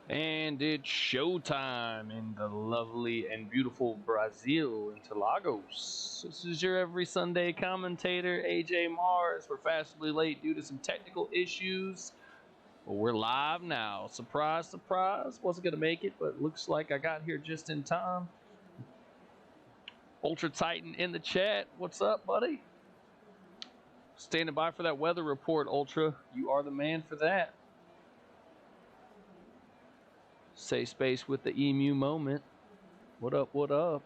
And it's showtime in the lovely and beautiful Brazil, Interlagos. This is your every Sunday commentator, AJ Mars. We're fastly late due to some technical issues, but we're live now. Surprise, surprise. Wasn't going to make it, but looks like I got here just in time. Ultra Titan in the chat. What's up, buddy? Standing by for that weather report, Ultra. You are the man for that. Safe space with the emu moment. What up, what up?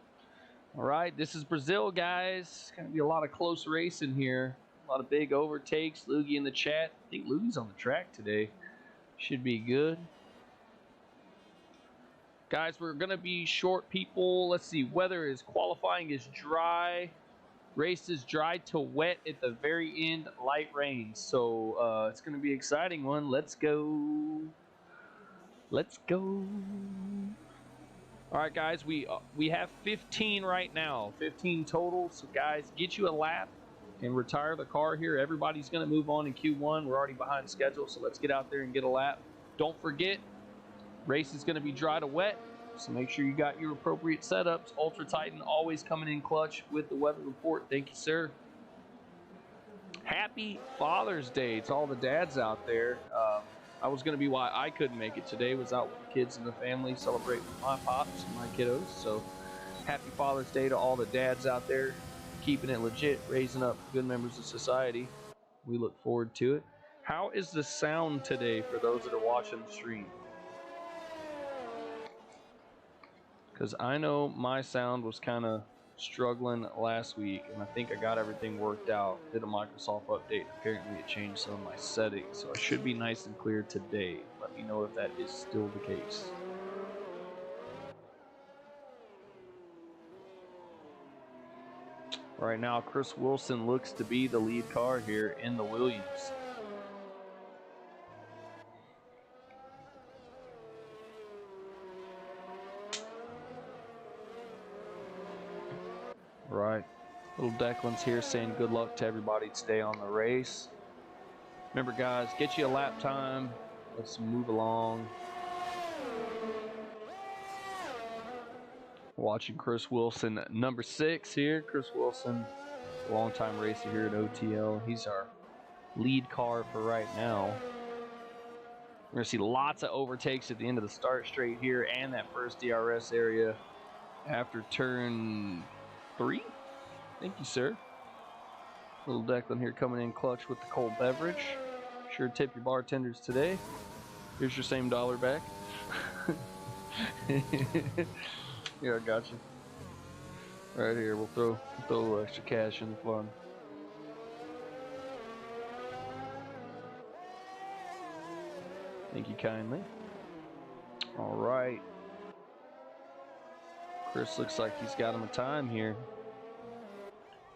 All right, this is Brazil, guys. Going to be a lot of close racing here. A lot of big overtakes. Loogie in the chat. I think Loogie's on the track today. Should be good. Guys, we're going to be short people. Let's see. Weather is qualifying is dry. Race is dry to wet at the very end. Light rain. So it's going to be an exciting one. Let's go. Let's go. All right, guys, we have 15 right now, 15 total. So, guys, get you a lap and retire the car here. Everybody's going to move on in Q1. We're already behind schedule, so let's get out there and get a lap. Don't forget, race is going to be dry to wet, so make sure you got your appropriate setups. Ultra Titan always coming in clutch with the weather report. Thank you, sir. Happy Father's Day to all the dads out there. I was going to be why I couldn't make it today. Was out with the kids and the family celebrating with my pops and my kiddos. So happy Father's Day to all the dads out there keeping it legit, raising up good members of society. We look forward to it. How is the sound today for those that are watching the stream? Because I know my sound was kind of struggling last week, and I think I got everything worked out. Did a Microsoft update. Apparently it changed some of my settings, so I should be nice and clear today. Let me know if that is still the case. Right now, Chris Wilson looks to be the lead car here in the Williams. Right. Little Declan's here saying good luck to everybody today on the race. Remember, guys, get you a lap time. Let's move along. Watching Chris Wilson, number 6 here. Chris Wilson, longtime racer here at OTL. He's our lead car for right now. We're going to see lots of overtakes at the end of the start straight here and that first DRS area after turn 3. Thank you, sir. Little Declan here coming in clutch with the cold beverage. Sure tip your bartenders today. Here's your same dollar back. Yeah, I got you. Right here, we'll throw a little extra cash in the fun. Thank you kindly. All right. Chris looks like he's got him a time here.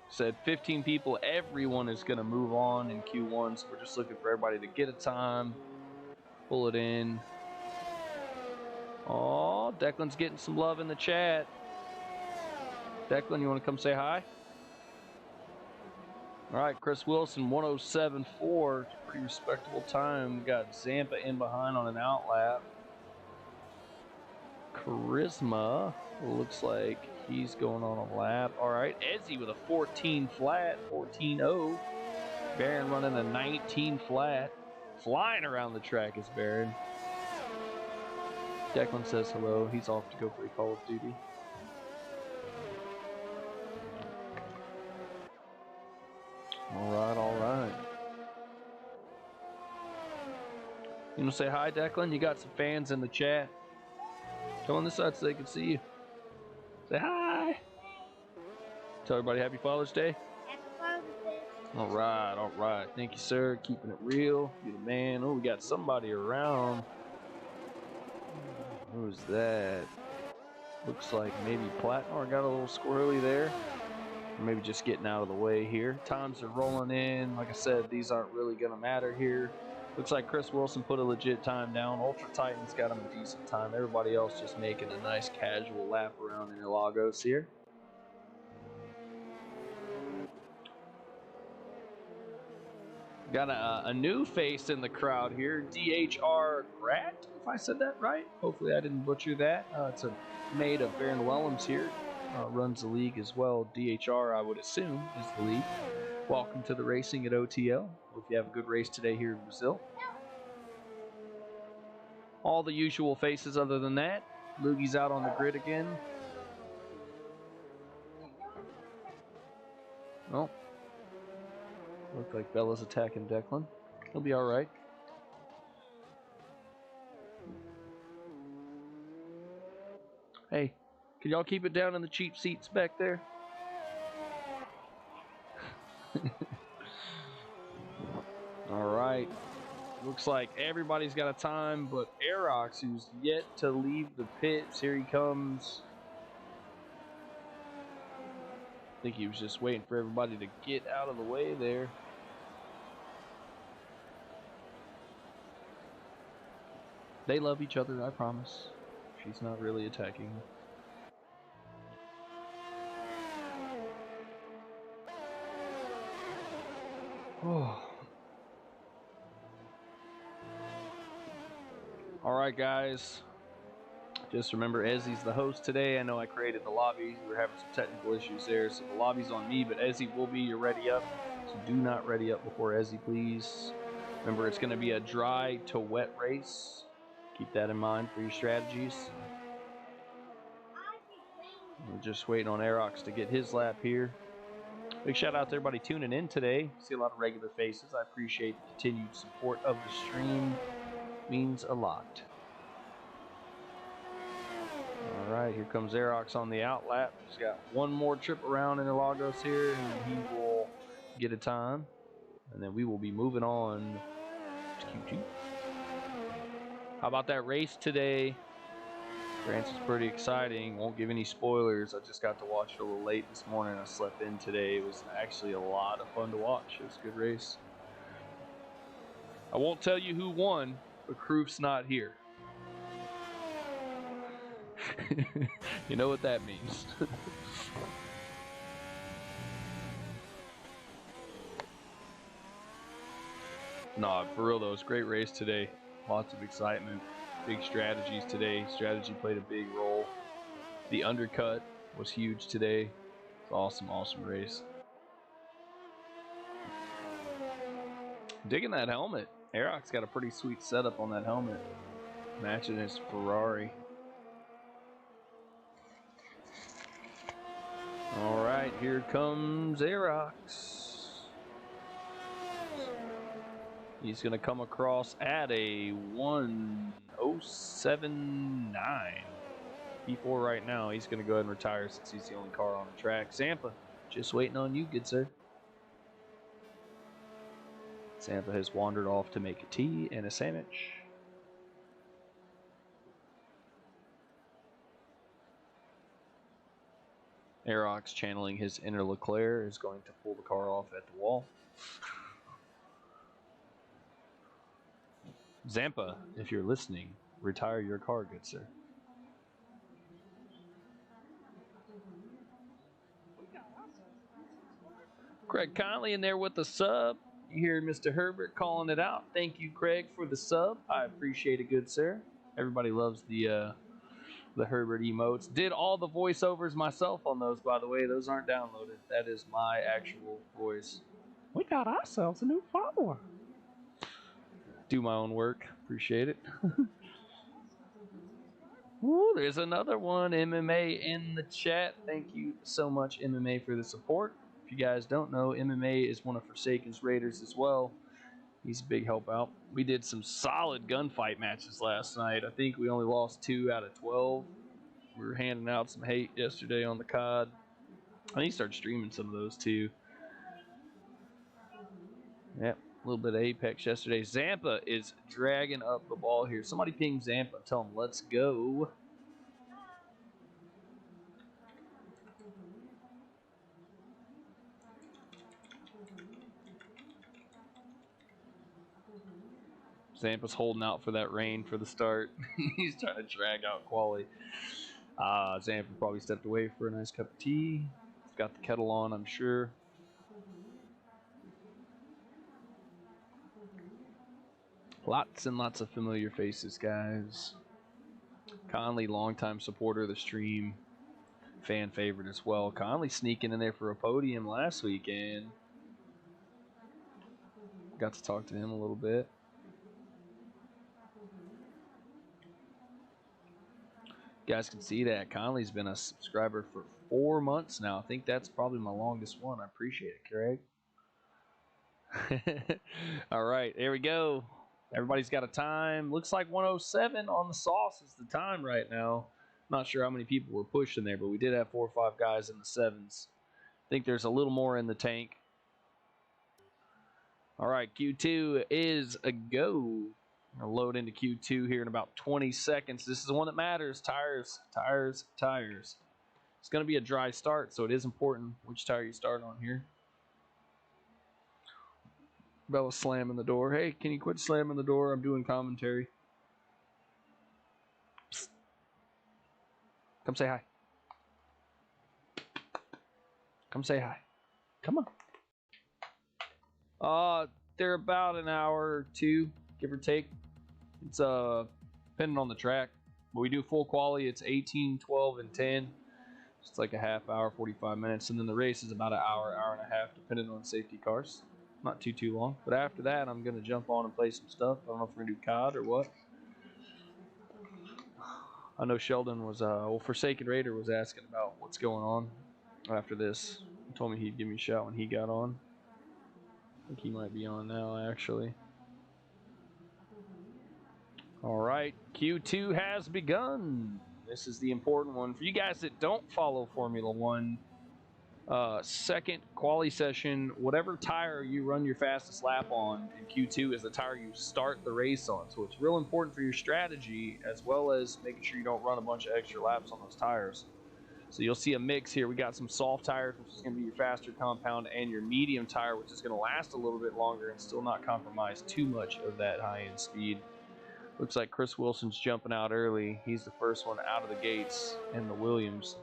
Said 15 people. Everyone is going to move on in Q1, so we're just looking for everybody to get a time, pull it in. Oh, Declan's getting some love in the chat. Declan, you want to come say hi? All right, Chris Wilson, 107.4. Pretty respectable time. We got Zampa in behind on an outlap. Charisma looks like he's going on a lap. All right, Ezzy with a 14 flat, 14.0. Baron running a 19 flat. Flying around the track is Baron. Declan says hello. He's off to go play Call of Duty. All right, all right. You want to say hi, Declan? You got some fans in the chat. Come on this side so they can see you. Say hi. Tell everybody Happy Father's Day. Happy Father's Day. All right, all right. Thank you, sir. Keeping it real. You the man. Oh, we got somebody around. Who's that? Looks like maybe Platinum got a little squirrely there. Or maybe just getting out of the way here. Times are rolling in. Like I said, these aren't really going to matter here. Looks like Chris Wilson put a legit time down. Ultra Titan's got him a decent time. Everybody else just making a nice casual lap around Interlagos here. Got a new face in the crowd here, DHR Grat, if I said that right. Hopefully I didn't butcher that. It's a mate of Baron Wellham's here. Runs the league as well. DHR, I would assume, is the league. Welcome to the racing at OTL. Hope you have a good race today here in Brazil. All the usual faces other than that. Loogie's out on the grid again. Well, looks like Bella's attacking Declan. He'll be all right. Hey, can y'all keep it down in the cheap seats back there? All right. Looks like everybody's got a time, but Aerox, who's yet to leave the pits, here he comes. I think he was just waiting for everybody to get out of the way there. They love each other, I promise. She's not really attacking. Oh. Alright guys, just remember Ezzy's the host today. I know I created the lobby. We were having some technical issues there, so the lobby's on me, but Ezzy will be your ready up. So do not ready up before Ezzy, please. Remember, it's going to be a dry to wet race. Keep that in mind for your strategies. We're just waiting on Aerox to get his lap here. Big shout out to everybody tuning in today. See a lot of regular faces. I appreciate the continued support of the stream. Means a lot. All right, here comes Aerox on the out lap. He's got one more trip around Interlagos here, and he will get a time. And then we will be moving on to Q2. How about that race today? Grants is pretty exciting. Won't give any spoilers. I just got to watch it a little late this morning. I slept in today. It was actually a lot of fun to watch. It was a good race. I won't tell you who won, but Kroof's not here. You know what that means. Nah, for real though, it's a great race today. Lots of excitement. Big strategies today. Strategy played a big role. The undercut was huge today. It's an awesome, awesome race. Digging that helmet. Aerox got a pretty sweet setup on that helmet. Matching his Ferrari. Alright, here comes Aerox. He's going to come across at a 1:07.9. P4 right now. He's going to go ahead and retire since he's the only car on the track. Zampa, just waiting on you, good sir. Zampa has wandered off to make a tea and a sandwich. Aerox, channeling his inner Leclerc, is going to pull the car off at the wall. Zampa, if you're listening, retire your car, good sir. Craig Conley in there with the sub. You hear Mr. Herbert calling it out. Thank you, Craig, for the sub. I appreciate it, good sir. Everybody loves the Herbert emotes. Did all the voiceovers myself on those, by the way. Those aren't downloaded. That is my actual voice. We got ourselves a new follower. Do my own work. Appreciate it. Ooh, there's another one. MMA in the chat. Thank you so much, MMA, for the support. If you guys don't know, MMA is one of Forsaken's Raiders as well. He's a big help out. We did some solid gunfight matches last night. I think we only lost 2 out of 12. We were handing out some hate yesterday on the COD. I need to start streaming some of those too. Yep, a little bit of Apex yesterday. Zampa is dragging up the ball here. Somebody ping Zampa. Tell him, let's go. Zampa's holding out for that rain for the start. He's trying to drag out quality. Zampa probably stepped away for a nice cup of tea. Got the kettle on, I'm sure. Lots and lots of familiar faces, guys. Conley, longtime supporter of the stream, fan favorite as well. Conley sneaking in there for a podium last weekend. Got to talk to him a little bit. You guys can see that Conley's been a subscriber for 4 months now. I think that's probably my longest one. I appreciate it, Craig. All right, there we go. Everybody's got a time. Looks like 107 on the sauce is the time right now. Not sure how many people were pushing there, but we did have 4 or 5 guys in the 7s. I think there's a little more in the tank. All right, Q2 is a go. I'll load into Q2 here in about 20 seconds. This is the one that matters. Tires, tires, tires. It's going to be a dry start, so it is important which tire you start on here. Bella's slamming the door. Hey, can you quit slamming the door? I'm doing commentary. Psst. Come say hi. Come say hi. Come on. They're about an hour or 2, give or take. It's depending on the track. But we do full quali. It's 18, 12, and 10. It's like a half hour, 45 minutes. And then the race is about an hour, hour and a half, depending on safety cars. Not too long. But after that, I'm going to jump on and play some stuff. I don't know if we're going to do COD or what. I know Sheldon was, Forsaken Raider was asking about what's going on after this. He told me he'd give me a shout when he got on. I think he might be on now, actually. All right, Q2 has begun. This is the important one. For you guys that don't follow Formula One, second quali session, whatever tire you run your fastest lap on in Q2 is the tire you start the race on. So it's real important for your strategy as well as making sure you don't run a bunch of extra laps on those tires. So you'll see a mix here. We got some soft tires, which is going to be your faster compound, and your medium tire, which is going to last a little bit longer and still not compromise too much of that high-end speed. Looks like Chris Wilson's jumping out early. He's the first one out of the gates in the Williams.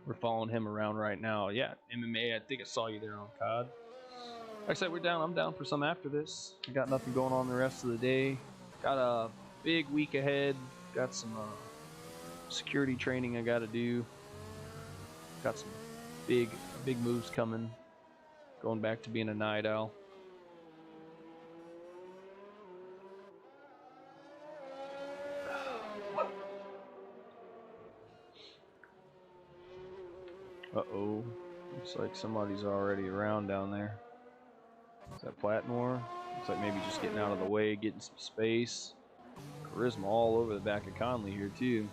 We're following him around right now. Yeah, MMA, I think I saw you there on COD. Like I said, I'm down for some after this. I got nothing going on the rest of the day. Got a big week ahead. Got some security training I got to do. Got some big moves coming. Going back to being a night owl. Uh-oh. Looks like somebody's already around down there. Is that Platmore? Looks like maybe just getting out of the way, getting some space. Charisma all over the back of Conley here, too.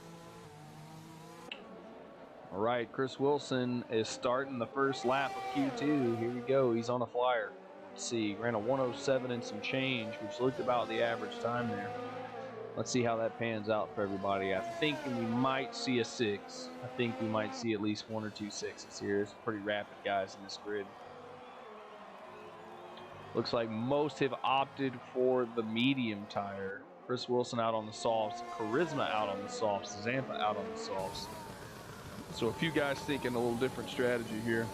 All right, Chris Wilson is starting the first lap of Q2. Here we go. He's on a flyer. Let's see. Ran a 107 and some change, which looked about the average time there. Let's see how that pans out for everybody. I'm thinking we might see a 6. I think we might see at least 1 or 2 6s here. It's pretty rapid guys in this grid. Looks like most have opted for the medium tire. Chris Wilson out on the softs. Charisma out on the softs. Zampa out on the softs. So a few guys thinking a little different strategy here.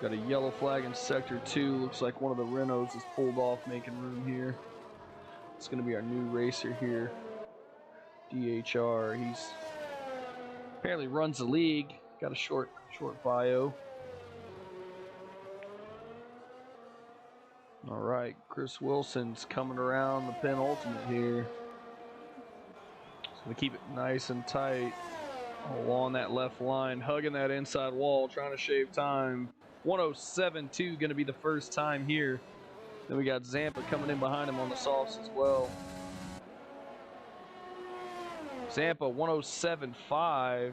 Got a yellow flag in sector 2. Looks like one of the Renaults is pulled off, making room here. It's going to be our new racer here. DHR. He's apparently runs the league. Got a short bio. All right, Chris Wilson's coming around the penultimate here. He's going to keep it nice and tight along that left line, hugging that inside wall, trying to shave time. 107.2 going to be the first time here. Then we got Zampa coming in behind him on the softs as well. Zampa 107.5.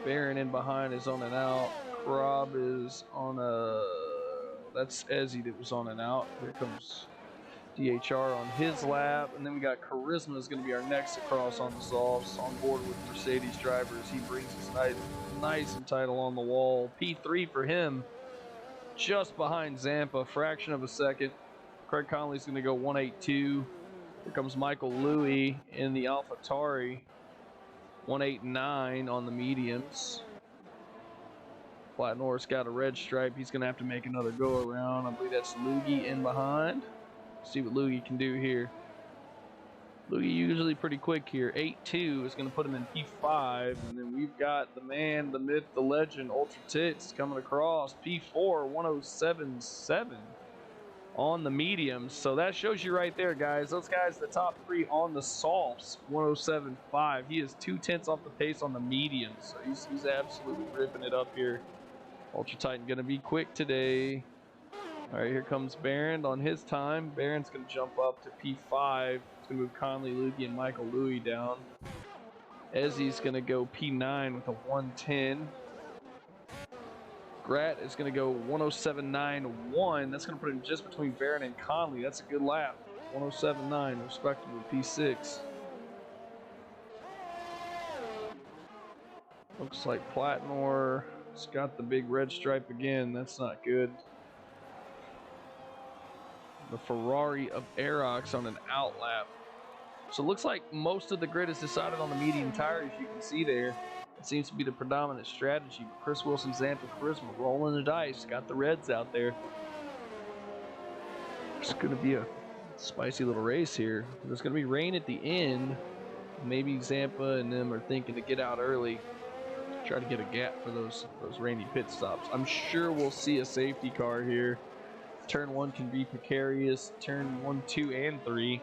Barron in behind is on and out. Krob is on a... That's Ezzy that was on and out. Here comes DHR on his lap. And then we got Charisma is going to be our next across on the softs. On board with Mercedes drivers. He brings us nice and tight along the wall. P3 for him. Just behind Zampa. Fraction of a second. Craig Conley's going to go 182. Here comes Michael Louie in the AlphaTauri. 189 on the mediums. Platnor's got a red stripe. He's going to have to make another go around. I believe that's Loogie in behind. See what Loogie can do here. Loogie usually pretty quick here. 8-2 is going to put him in P5. And then we've got the man, the myth, the legend, Ultra Tits coming across. P4, 107.7 on the mediums. So that shows you right there, guys. Those guys, the top three on the softs, 107.5. He is 2/10 off the pace on the mediums. So he's absolutely ripping it up here. Ultra Titan going to be quick today. All right, here comes Barron on his time. Barron's going to jump up to P5. He's going to move Conley, Lukey, and Michael Louie down. Ezzy's going to go P9 with a 110. Grat is going to go 107.91. That's going to put him just between Barron and Conley. That's a good lap. 107.9, respectively, P6. Looks like Platnor has got the big red stripe again. That's not good. The Ferrari of Aerox on an out lap. So it looks like most of the grid is decided on the medium tire, as you can see there. It seems to be the predominant strategy. But Chris Wilson, Xantha Charisma rolling the dice. Got the reds out there. It's going to be a spicy little race here. There's going to be rain at the end. Maybe Zampa and them are thinking to get out early. Try to get a gap for those rainy pit stops. I'm sure we'll see a safety car here. Turn 1 can be precarious. Turn 1, 2, and 3.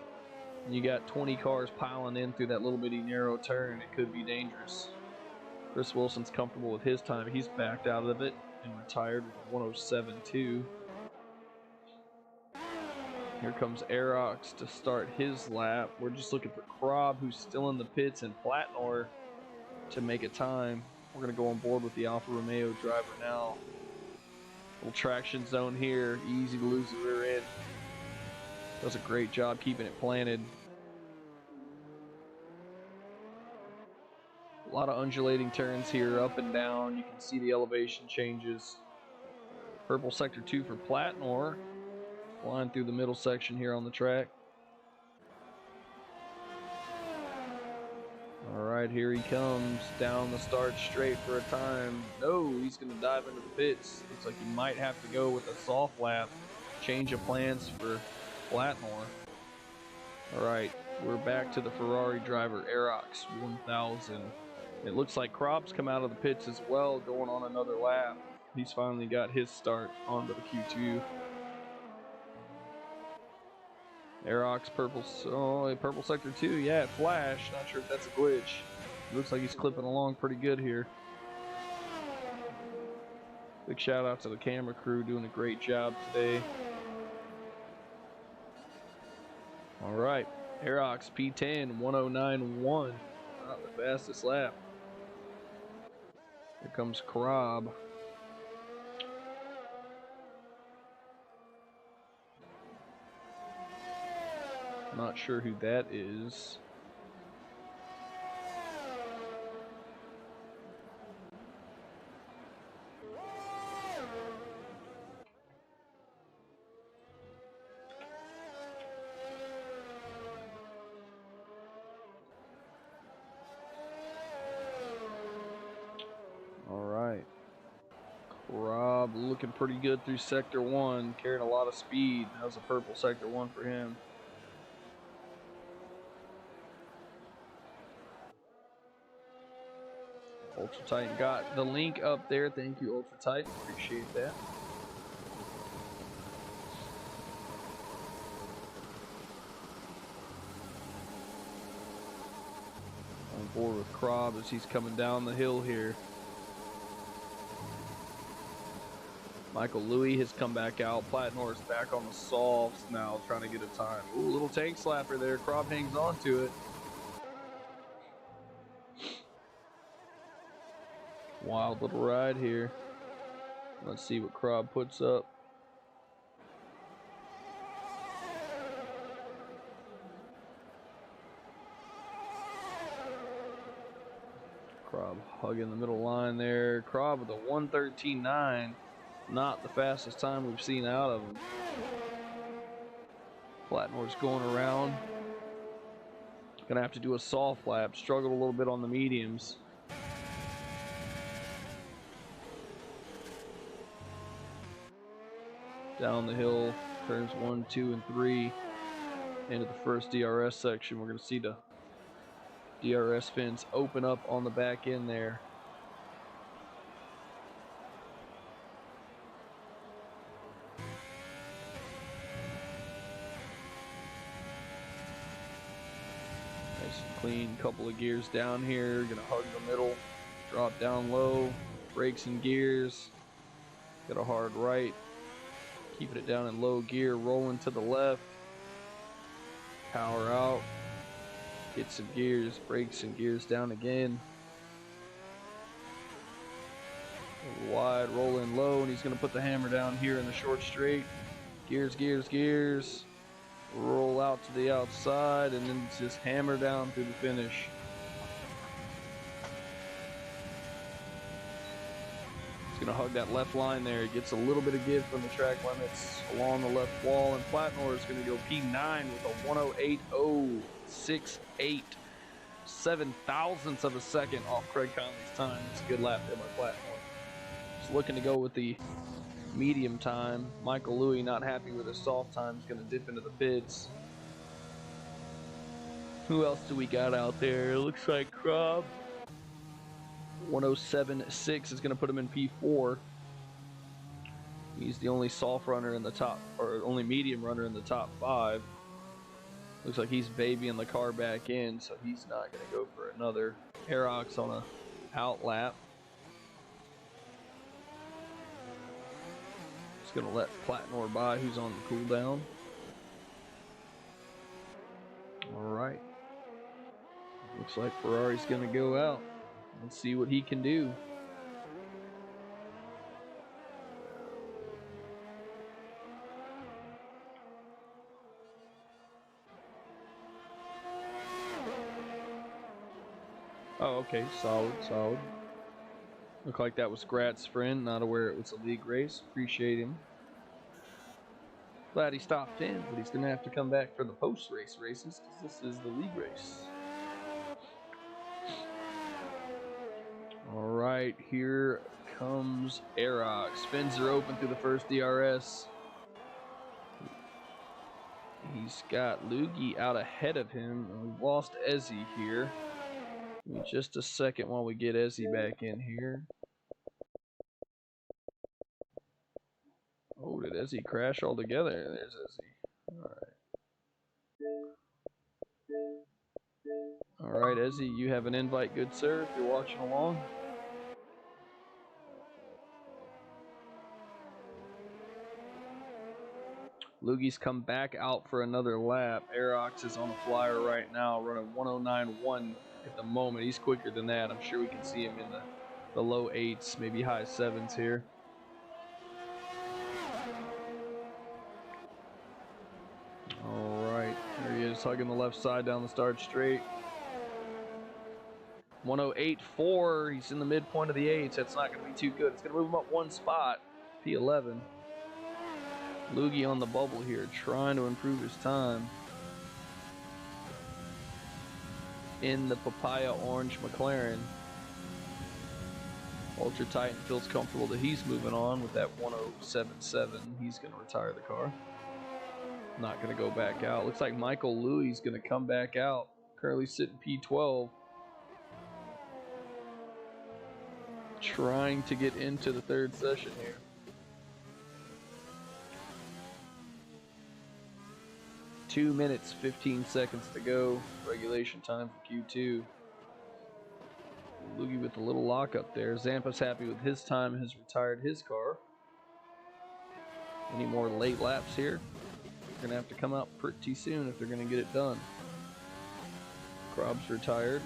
And you got 20 cars piling in through that little bitty narrow turn. It could be dangerous. Chris Wilson's comfortable with his time. He's backed out of it and retired with 107.2. Here comes Aerox to start his lap. We're just looking for Krob, who's still in the pits, and Platnor to make a time. We're going to go on board with the Alfa Romeo driver now. Little traction zone here, easy to lose the rear end. Does a great job keeping it planted. A lot of undulating turns here, up and down. You can see the elevation changes. Purple sector 2 for Platnor. Flying through the middle section here on the track. All right, here he comes down the start straight for a time. No, he's going to dive into the pits. Looks like he might have to go with a soft lap. Change of plans for Platnor. All right, we're back to the Ferrari driver, Aerox 1000. It looks like Krob's come out of the pits as well, going on another lap. He's finally got his start onto the Q2. Aerox purple sector 2. Yeah, it flashed. Not sure if that's a glitch. Looks like he's clipping along pretty good here. Big shout out to the camera crew doing a great job today. All right, Aerox P10 109.1. Not the fastest lap. Here comes Krob. Not sure who that is. All right. Krob looking pretty good through sector 1, carrying a lot of speed. That was a purple sector 1 for him. Ultra Titan got the link up there. Thank you, Ultra Titan. Appreciate that. On board with Krob as he's coming down the hill here. Michael Louie has come back out. Platnor is back on the softs now, trying to get a time. Ooh, little tank slapper there. Krob hangs on to it. Wild little ride here. Let's see what Krob puts up. Krob hugging the middle line there. Krob with a 113.9. Not the fastest time we've seen out of him. Platnor's going around. Gonna have to do a soft lap. Struggled a little bit on the mediums. down the hill, turns 1, 2, and 3 into the first DRS section. We're going to see the DRS fins open up on the back end there. Nice and clean, couple of gears down here. Gonna hug the middle, drop down low, brakes and gears. Got a hard right, keeping it down in low gear, rolling to the left. Power out, get some gears, brakes and gears down again. Wide, rolling low, and he's gonna put the hammer down here in the short straight. Gears, gears, gears. Roll out to the outside, and then just hammer down through the finish. He's gonna hug that left line there. He gets a little bit of give from the track limits along the left wall, and Platnor is gonna go P9 with a 108.068, 7/1000ths of a second off Craig Conley's time. It's a good lap there by Platnor. Just looking to go with the medium time. Michael Louis, not happy with his soft time, is going to dip into the pits. Who else do we got out there? It looks like Krob. 107.6 is going to put him in P4. He's the only soft runner in the top, or only medium runner in the top 5. Looks like he's babying the car back in, so he's not going to go for another Aerox on a out lap. Gonna let Platnor by, who's on the cooldown. Alright. Looks like Ferrari's gonna go out. Let's see what he can do. Oh, okay, solid, solid. Looked like that was Grat's friend, not aware it was a league race. Appreciate him. Glad he stopped in, but he's going to have to come back for the post-race races, because this is the league race. Alright, here comes Aerox. Fins are open through the first DRS. He's got Luigi out ahead of him, and we've lost Ezzy here. Give me just a second while we get Ezzy back in here. Oh, did Ezzy crash altogether? There's Ezzy. Alright. Alright, Ezzy, you have an invite, good sir, if you're watching along. Lugi's come back out for another lap. Aerox is on a flyer right now, running 109.1 at the moment. He's quicker than that. I'm sure we can see him in the low 8s, maybe high 7s here. Alright, there he is, hugging the left side down the start straight. 108.4, he's in the midpoint of the 8s. That's not going to be too good. It's going to move him up one spot, P11. Luigi on the bubble here, trying to improve his time. In the papaya orange McLaren. Ultra Titan feels comfortable that he's moving on with that 107.7. He's going to retire the car. Not going to go back out. Looks like Michael Louis is going to come back out. Currently sitting P12. Trying to get into the third session here. Two minutes, 15 seconds to go. Regulation time for Q2. Luigi with a little lockup there. Zampa's happy with his time, has retired his car. Any more late laps here? They're going to have to come out pretty soon if they're going to get it done. Krob's retired.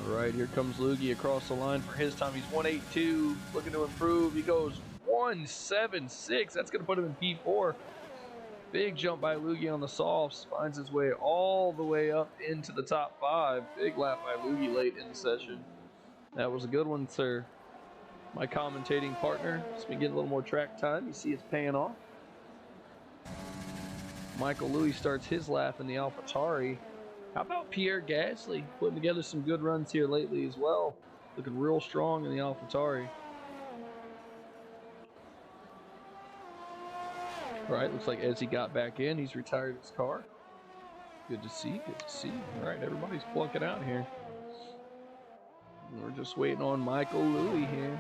Alright, here comes Luigi across the line for his time. He's 182, looking to improve. He goes 176. That's going to put him in P4. Big jump by Luigi on the softs. Finds his way all the way up into the top 5. Big lap by Luigi late in the session. That was a good one, sir. My commentating partner has been getting a little more track time. You see it's paying off. Michael Louis starts his lap in the AlphaTauri. How about Pierre Gasly putting together some good runs here lately as well? Looking real strong in the AlphaTauri. All right, looks like Ezzy got back in. He's retired his car. Good to see, good to see. All right, everybody's plunking out here. We're just waiting on Michael Louis here.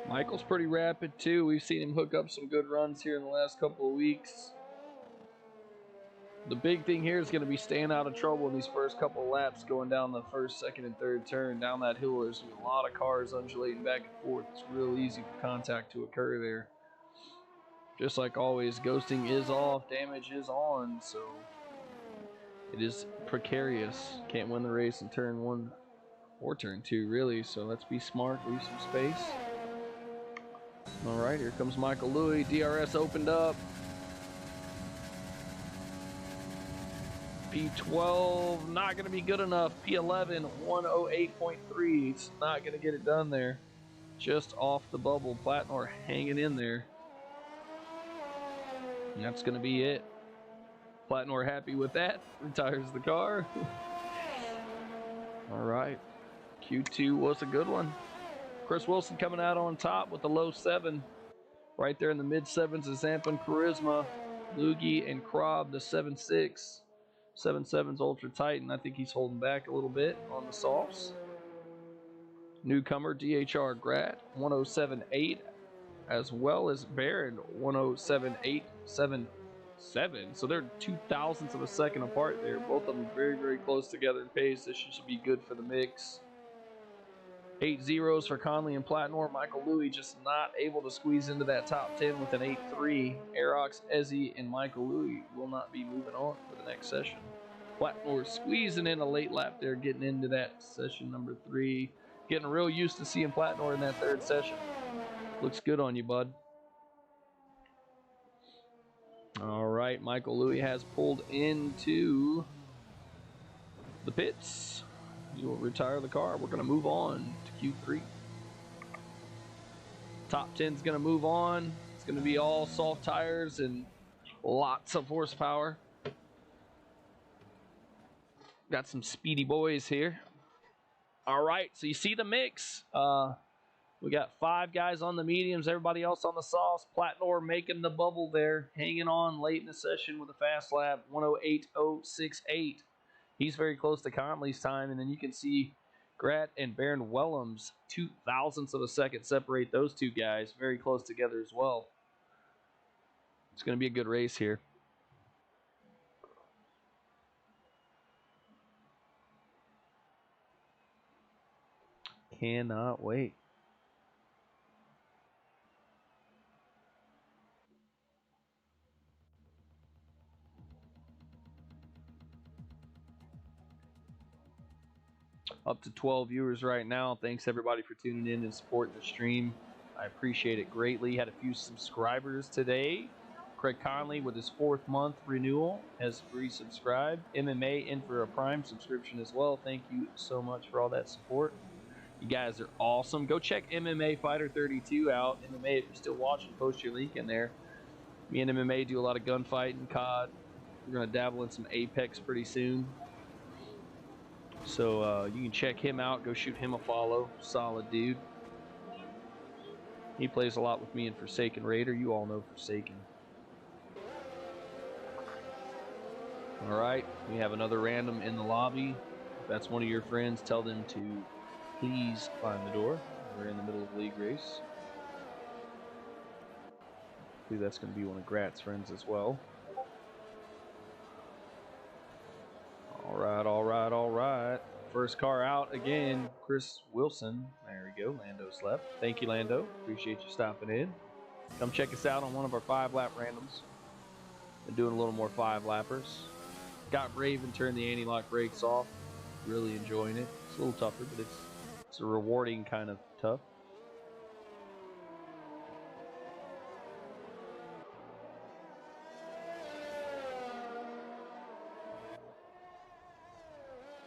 Michael's pretty rapid too. We've seen him hook up some good runs here in the last couple of weeks. The big thing here is going to be staying out of trouble in these first couple of laps, going down the first, second, and third turn. Down that hill, there's a lot of cars undulating back and forth. It's real easy for contact to occur there. Just like always, ghosting is off, damage is on, so it is precarious. Can't win the race in turn 1 or turn 2, really, so let's be smart, leave some space. All right, here comes Michael Louis. DRS opened up. P12, not going to be good enough. P11, 108.3. It's not going to get it done there. Just off the bubble. Platnor hanging in there. And that's going to be it. Platnor happy with that. Retires the car. All right. Q2 was a good one. Chris Wilson coming out on top with the low 7. Right there in the mid 7s is Zampa and Charisma. Loogie and Krob, the 7.6. 7.7's ultra tight, and I think he's holding back a little bit on the softs. Newcomer DHR Grat 107.8, as well as Baron 107.877. So they're 0.02 of a second apart there. Both of them very, very close together in pace. This should be good for the mix. 8 zeros for Conley and Platnor. Michael Louis just not able to squeeze into that top 10 with an 8.3. Aerox, Ezzy, and Michael Louis will not be moving on for the next session. Platnor squeezing in a late lap there, getting into that session number 3. Getting real used to seeing Platnor in that third session. Looks good on you, bud. All right, Michael Louis has pulled into the pits. He will retire the car. We're going to move on to Q3. Top 10's going to move on. It's going to be all soft tires and lots of horsepower. Got some speedy boys here. All right, so you see the mix. We got 5 guys on the mediums, everybody else on the softs. Platnor making the bubble there, hanging on late in the session with a fast lap, 108.068. He's very close to Conley's time, and then you can see Grat and Baron Wellham's 0.02 of a second separate those two guys. Very close together as well. It's going to be a good race here. Cannot wait. Up to 12 viewers right now. Thanks everybody for tuning in and supporting the stream. I appreciate it greatly. Had a few subscribers today. Craig Conley with his 4th month renewal has resubscribed. MMA in for a Prime subscription as well. Thank you so much for all that support. You guys are awesome. Go check MMA Fighter 32 out. MMA, if you're still watching, post your link in there. Me and MMA do a lot of gunfighting, COD. We're going to dabble in some Apex pretty soon. So you can check him out. Go shoot him a follow. Solid dude. He plays a lot with me in Forsaken Raider. You all know Forsaken. All right. We have another random in the lobby. If that's one of your friends, tell them to please find the door. We're in the middle of league race. I believe that's going to be one of Grat's friends as well. All right, all right, all right. First car out again, Chris Wilson. There we go, Lando's left. Thank you, Lando. Appreciate you stopping in. Come check us out on one of our 5-lap randoms. Been doing a little more 5-lappers. Got Raven turned the anti-lock brakes off. Really enjoying it. It's a little tougher, but it's a rewarding kind of tough.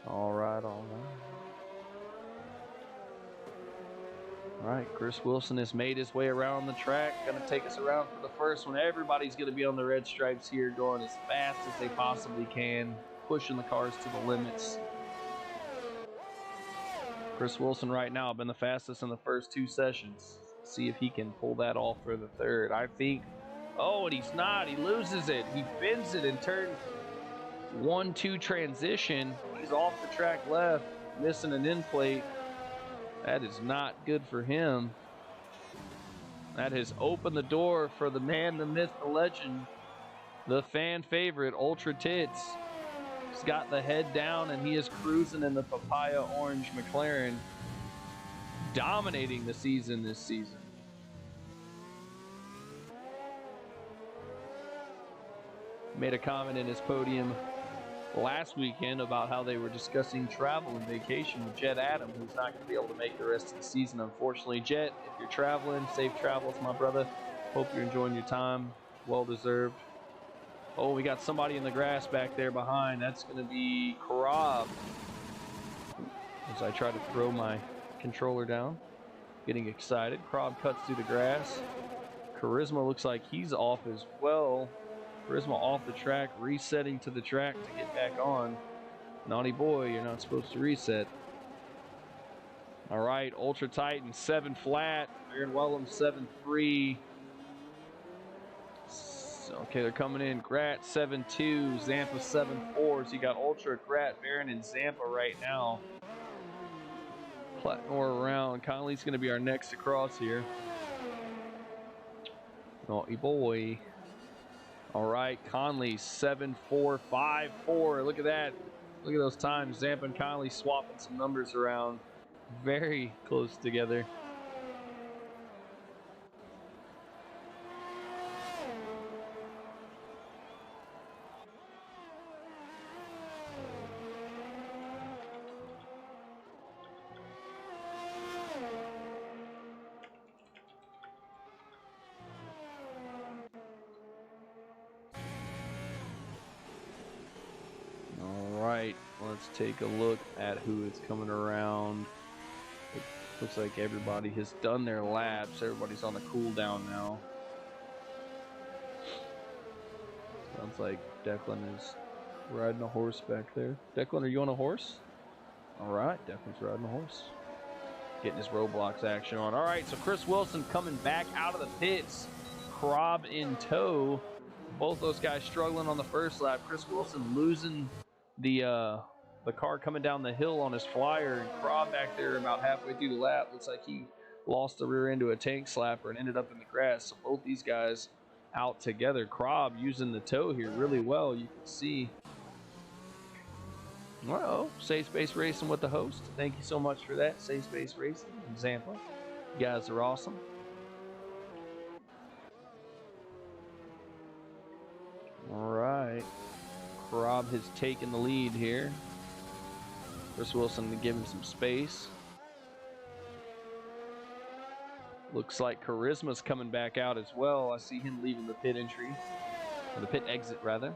All right, all right. All right, Chris Wilson has made his way around the track. Going to take us around for the first one. Everybody's going to be on the red stripes here, going as fast as they possibly can, pushing the cars to the limits. Chris Wilson right now been the fastest in the first 2 sessions. See if he can pull that off for the third. I think, oh, and he's not. He loses it. He bends it in turn 1-2 transition. He's off the track left, missing an end plate. That is not good for him. That has opened the door for the man, the myth, the legend, the fan favorite, Ultra Tits. He's got the head down and he is cruising in the papaya orange McLaren, dominating the season this season. Made a comment in his podium last weekend about how they were discussing travel and vacation with Jet Adam, who's not going to be able to make the rest of the season, unfortunately. Jet, if you're traveling, safe travels, my brother. Hope you're enjoying your time. Well deserved. Oh, we got somebody in the grass back there behind. That's going to be Karab. As I try to throw my controller down. Getting excited. Karab cuts through the grass. Charisma looks like he's off as well. Charisma off the track, resetting to the track to get back on. Naughty boy, you're not supposed to reset. All right, Ultra Titan 7 flat. Aaron Wellham 7-3. Okay, they're coming in. Grat 7-2, Zampa 7-4. So you got Ultra, Grat, Baron, and Zampa right now. Platnor around. Conley's going to be our next across here. Naughty boy. All right, Conley 7-4, 5-4. Look at that. Look at those times. Zampa and Conley swapping some numbers around. Very close together. Let's take a look at who is coming around. It looks like everybody has done their laps. Everybody's on the cool down now. Sounds like Declan is riding a horse back there. Declan, are you on a horse? All right, Declan's riding a horse. Getting his Roblox action on. All right, so Chris Wilson coming back out of the pits. Krob in tow. Both those guys struggling on the first lap. Chris Wilson losing the car coming down the hill on his flyer, and Krob back there about halfway through the lap. Looks like he lost the rear end to a tank slapper and ended up in the grass. So both these guys out together. Krob using the tow here really well. You can see. Uh-oh, Safe Space Racing with the host. Thank you so much for that, Safe Space Racing and Zampa. You guys are awesome. All right. Krob has taken the lead here. Chris Wilson to give him some space. Looks like Charisma's coming back out as well. I see him leaving the pit entry, or the pit exit rather.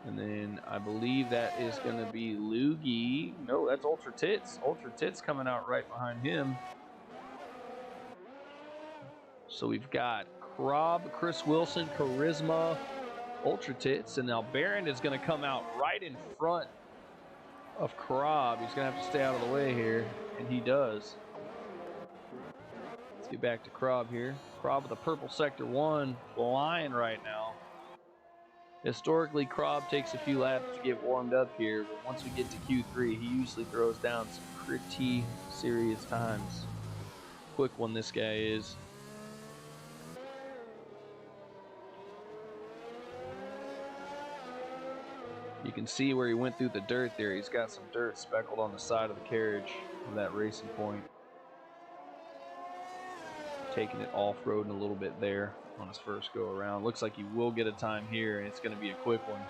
And then I believe that is going to be Loogie. No, that's Ultra Tits. Ultra Tits coming out right behind him. So we've got Krob, Chris Wilson, Charisma, Ultra Tits, and now Baron is going to come out right in front of Krob. He's going to have to stay out of the way here, and he does. Let's get back to Krob here. Krob with the purple sector 1, flying right now. Historically, Krob takes a few laps to get warmed up here, but once we get to Q3, he usually throws down some pretty serious times. Quick one this guy is. You can see where he went through the dirt there. He's got some dirt speckled on the side of the carriage of that racing point. Taking it off-roading a little bit there on his first go around. Looks like he will get a time here, and it's going to be a quick one.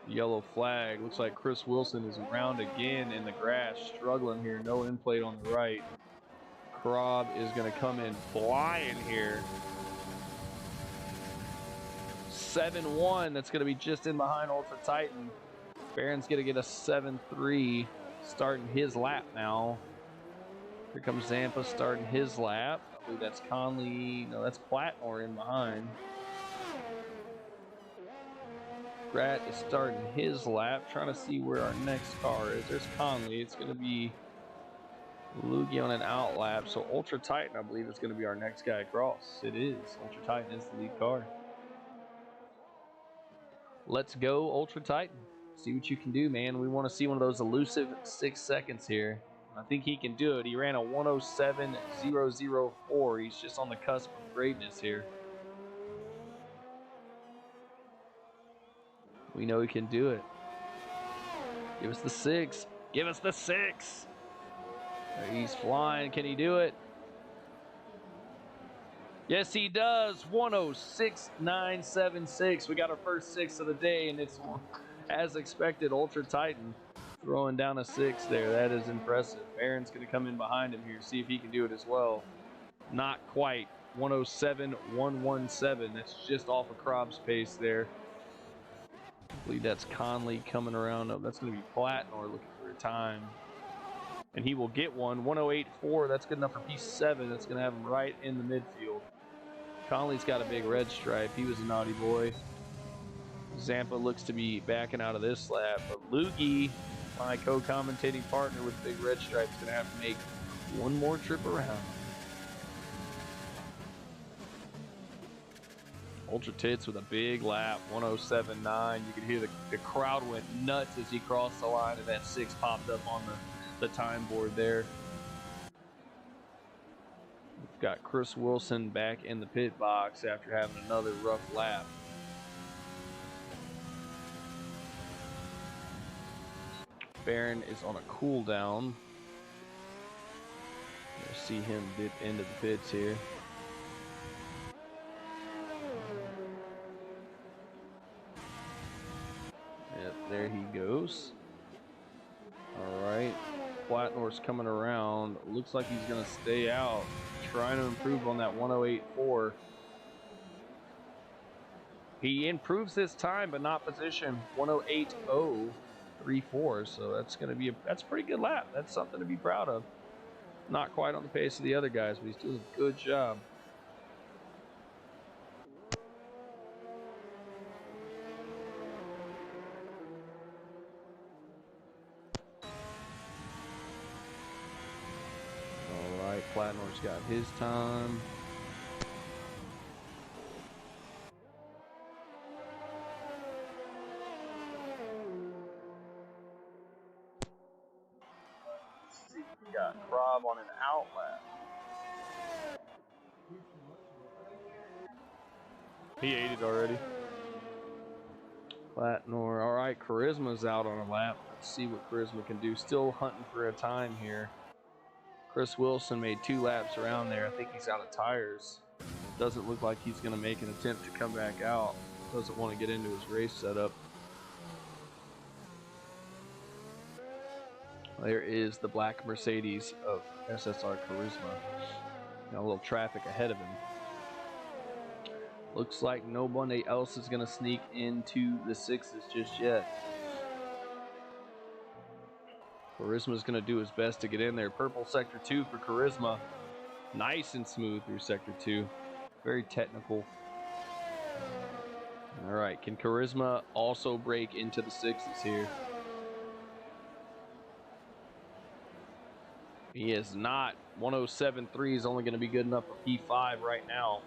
Yellow flag. Looks like Chris Wilson is around again in the grass, struggling here. No end plate on the right. Krob is going to come in flying here. 7-1, that's going to be just in behind Ultra Titan. Baron's going to get a 7-3 starting his lap now. Here comes Zampa starting his lap. I believe that's Conley. No, that's Platnor in behind. Grat is starting his lap, trying to see where our next car is. There's Conley. It's going to be Lugie on an out lap. So Ultra Titan, I believe, is going to be our next guy across. It is. Ultra Titan is the lead car. Let's go, Ultra Titan. See what you can do, man. We want to see one of those elusive 6 seconds here. I think he can do it. He ran a 107.004. He's just on the cusp of greatness here. We know he can do it. Give us the 6. Give us the 6. He's flying. Can he do it? Yes, he does. 106.976. We got our first 6 of the day, and it's, as expected, Ultra Titan throwing down a 6 there. That is impressive. Aaron's going to come in behind him here, see if he can do it as well. Not quite. 107.117. That's just off of Krob's pace there. I believe that's Conley coming around. Oh, that's going to be Platnor looking for a time. And he will get one. 108.4. That's good enough for P7. That's going to have him right in the midfield. Conley's got a big red stripe. He was a naughty boy. Zampa looks to be backing out of this lap. But Lugie, my co-commentating partner with big red stripe, is going to have to make one more trip around. Ultra Tits with a big lap, 107.9. You can hear the crowd went nuts as he crossed the line, and that 6 popped up on the time board there. We've got Chris Wilson back in the pit box after having another rough lap. Barron is on a cool down. You'll see him dip into the pits here. Yep, there he goes. All right, Platnor's coming around. Looks like he's gonna stay out, trying to improve on that 108.4. He improves his time, but not position. 108.034. So that's gonna be that's a pretty good lap. That's something to be proud of. Not quite on the pace of the other guys, but he's doing a good job. Platnor's got his time. We got Krob on an out lap. He ate it already. Platnor. All right, Charisma's out on a lap. Let's see what Charisma can do. Still hunting for a time here. Chris Wilson made 2 laps around there. I think he's out of tires. Doesn't look like he's going to make an attempt to come back out. Doesn't want to get into his race setup. There is the black Mercedes of SSR Charisma. Got a little traffic ahead of him. Looks like nobody else is going to sneak into the 6s just yet. Charisma's going to do his best to get in there. Purple Sector 2 for Charisma. Nice and smooth through Sector 2. Very technical. All right, can Charisma also break into the 6s here? He is not. 107.3 is only going to be good enough for P5 right now.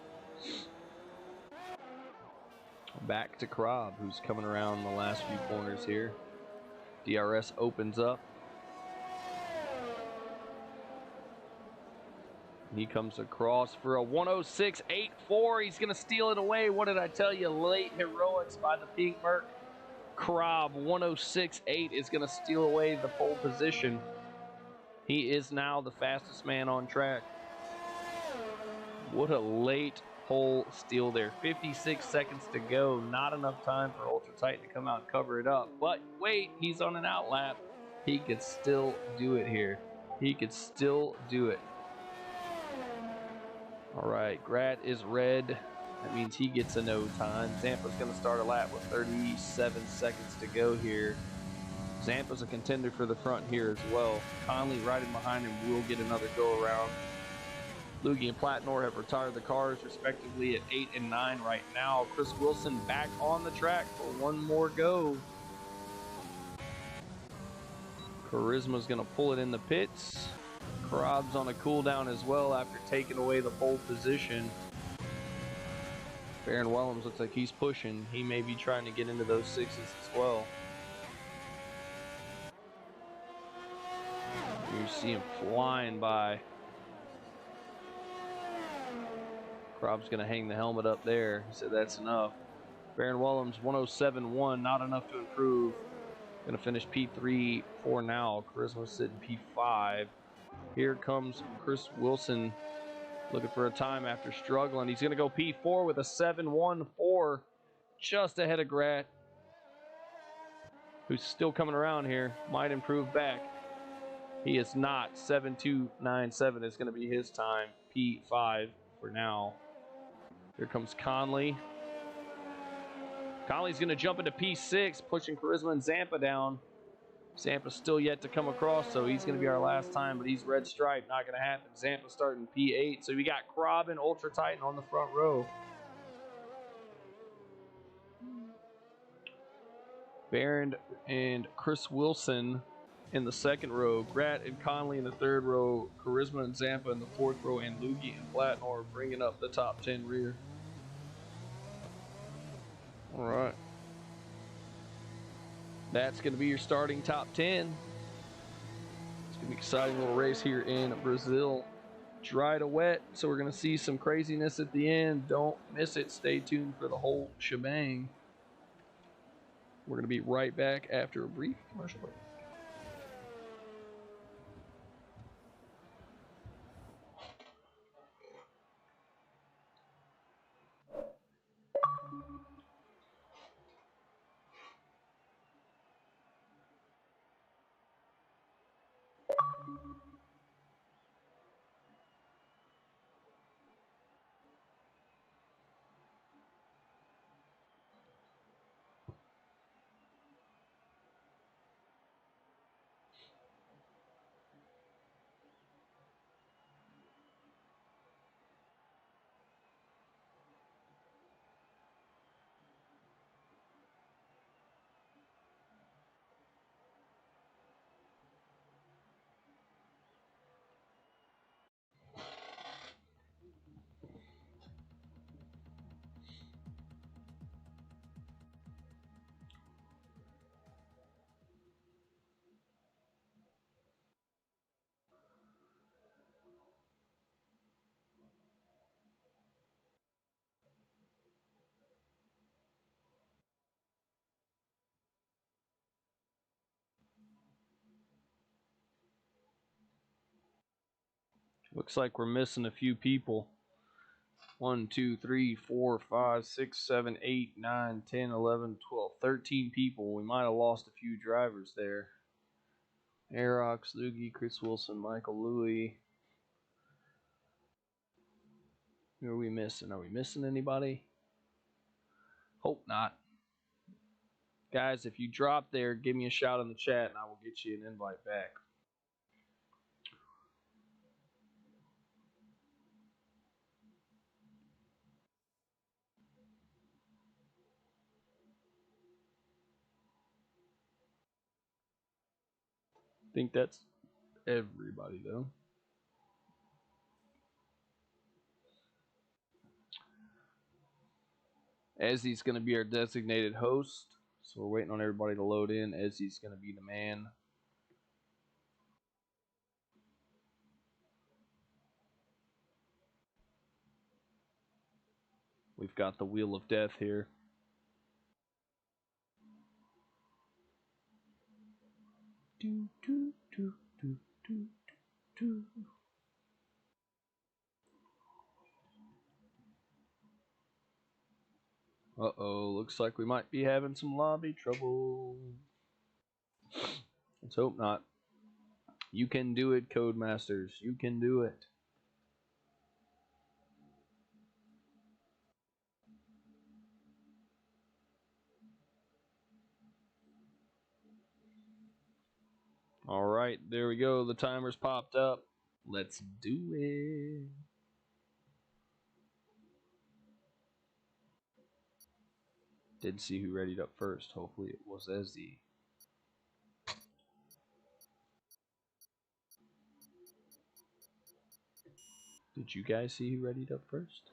Back to Krob, who's coming around the last few corners here. DRS opens up. He comes across for a 106.84. He's going to steal it away. What did I tell you? Late heroics by the Pink Merc. Krob, 106.8 is going to steal away the pole position. He is now the fastest man on track. What a late pole steal there. 56 seconds to go. Not enough time for Ultra Titan to come out and cover it up. But wait, he's on an out lap. He could still do it here. He could still do it. All right, Grat is red. That means he gets a no time. Zampa's going to start a lap with 37 seconds to go here. Zampa's a contender for the front here as well. Conley riding behind him will get another go around. Lugie and Platnor have retired the cars respectively at 8 and 9 right now. Chris Wilson back on the track for one more go. Charisma's going to pull it in the pits. Krabs on a cool down as well after taking away the pole position. Baron Wellams looks like he's pushing. He may be trying to get into those sixes as well. You see him flying by. Krabs going to hang the helmet up there. He said that's enough. Baron Wellams 107.1, not enough to improve. Going to finish P3 for now. Charisma sitting P5. Here comes Chris Wilson looking for a time after struggling. He's going to go P4 with a 7.14, just ahead of Grat, who's still coming around here. Might improve back. He is not. 7.297 is going to be his time. P5 for now. Here comes Conley. Conley's going to jump into P6, pushing Charisma and Zampa down. Zampa's still yet to come across, so he's going to be our last time, but he's red stripe, not going to happen. Zampa starting P8, so we got Krob and Ultra Titan on the front row. Baron and Chris Wilson in the second row. Grat and Conley in the third row. Charisma and Zampa in the fourth row, and Lugie and Platnor bringing up the top 10 rear. All right. That's going to be your starting top 10. It's going to be an exciting little race here in Brazil. Dry to wet, so we're going to see some craziness at the end. Don't miss it. Stay tuned for the whole shebang. We're going to be right back after a brief commercial break. Looks like we're missing a few people. 1, 2, 3, 4, 5, 6, 7, 8, 9, 10, 11, 12, 13 people. We might have lost a few drivers there. Aerox, Lugie, Chris Wilson, Michael Louie. Who are we missing? Are we missing anybody? Hope not. Guys, if you drop there, give me a shout in the chat and I will get you an invite back. I think that's everybody, though. Ezzy's going to be our designated host, so we're waiting on everybody to load in. Ezzy's going to be the man. We've got the Wheel of Death here. Do, do, do, do, do, do. Uh-oh, looks like we might be having some lobby trouble. Let's hope not. You can do it, Codemasters. You can do it. All right, there we go. The timer's popped up. Let's do it. Didn't see who readied up first. Hopefully it was Ezzy. Did you guys see who readied up first?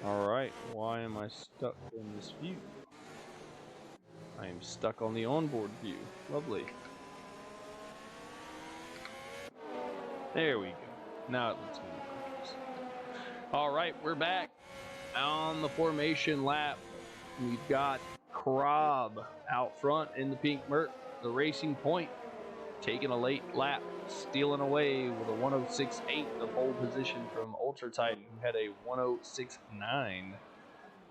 Alright, why am I stuck in this view? I am stuck on the onboard view. Lovely. There we go. Now it lets me focus. Alright, we're back on the formation lap. We've got Krob out front in the pink Merc, the Racing Point, taking a late lap, stealing away with a 106.8, the pole position from Ultra Titan, who had a 106.9.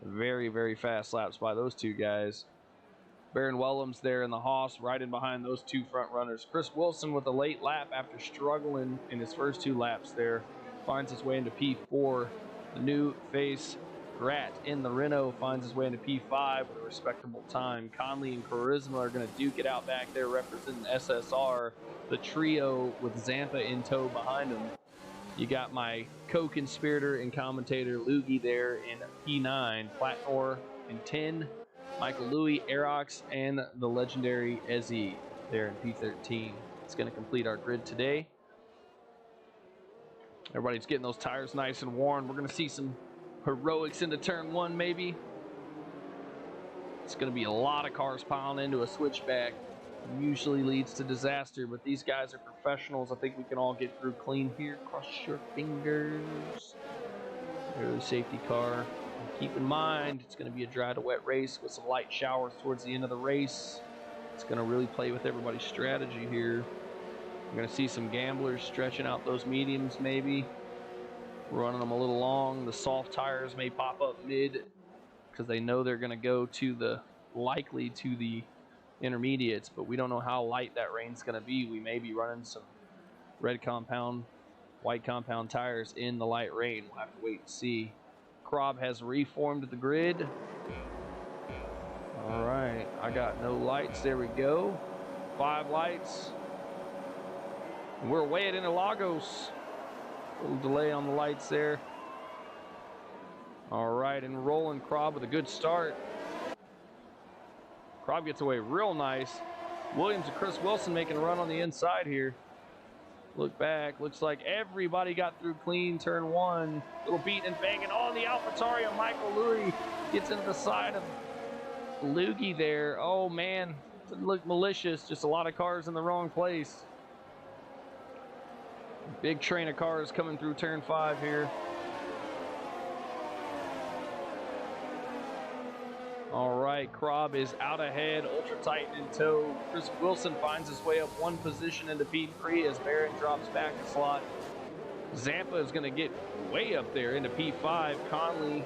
Very, very fast laps by those two guys. Baron Wellham's there in the Haas, right in behind those two front runners. Chris Wilson with a late lap after struggling in his first two laps there, finds his way into P4. The new face, Grat, in the Renault finds his way into P5 with a respectable time. Conley and Charisma are going to duke it out back there representing SSR. The trio with Zampa in tow behind them. You got my co-conspirator and commentator Loogie there in P9, Platnor in 10, Michael Louie, Aerox, and the legendary Ezzy there in P13. It's going to complete our grid today. Everybody's getting those tires nice and worn. We're going to see some heroics into turn one, maybe. It's going to be a lot of cars piling into a switchback. Usually leads to disaster, but these guys are professionals. I think we can all get through clean here. Cross your fingers. Early safety car. And keep in mind, it's going to be a dry to wet race with some light showers towards the end of the race. It's going to really play with everybody's strategy here. We're going to see some gamblers stretching out those mediums maybe, running them a little long. The soft tires may pop up mid because they know they're going to go to the intermediates, but we don't know how light that rain's going to be. We may be running some red compound, white compound tires in the light rain. We'll have to wait and see. Krob has reformed the grid. All right, I got no lights. There we go. 5 lights. We're way at Interlagos. A little delay on the lights there. All right, and rolling Krob with a good start. Krob gets away real nice. Williams and Chris Wilson making a run on the inside here. Look back. Looks like everybody got through clean turn one. Little beating and banging on the AlphaTauri. Michael Louie gets into the side of Loogie there. Oh, man. Didn't look malicious. Just a lot of cars in the wrong place. Big train of cars coming through turn 5 here. All right, Krob is out ahead. Ultra Titan in tow. Chris Wilson finds his way up one position into P3 as Barron drops back a slot. Zampa is going to get way up there into P5. Conley,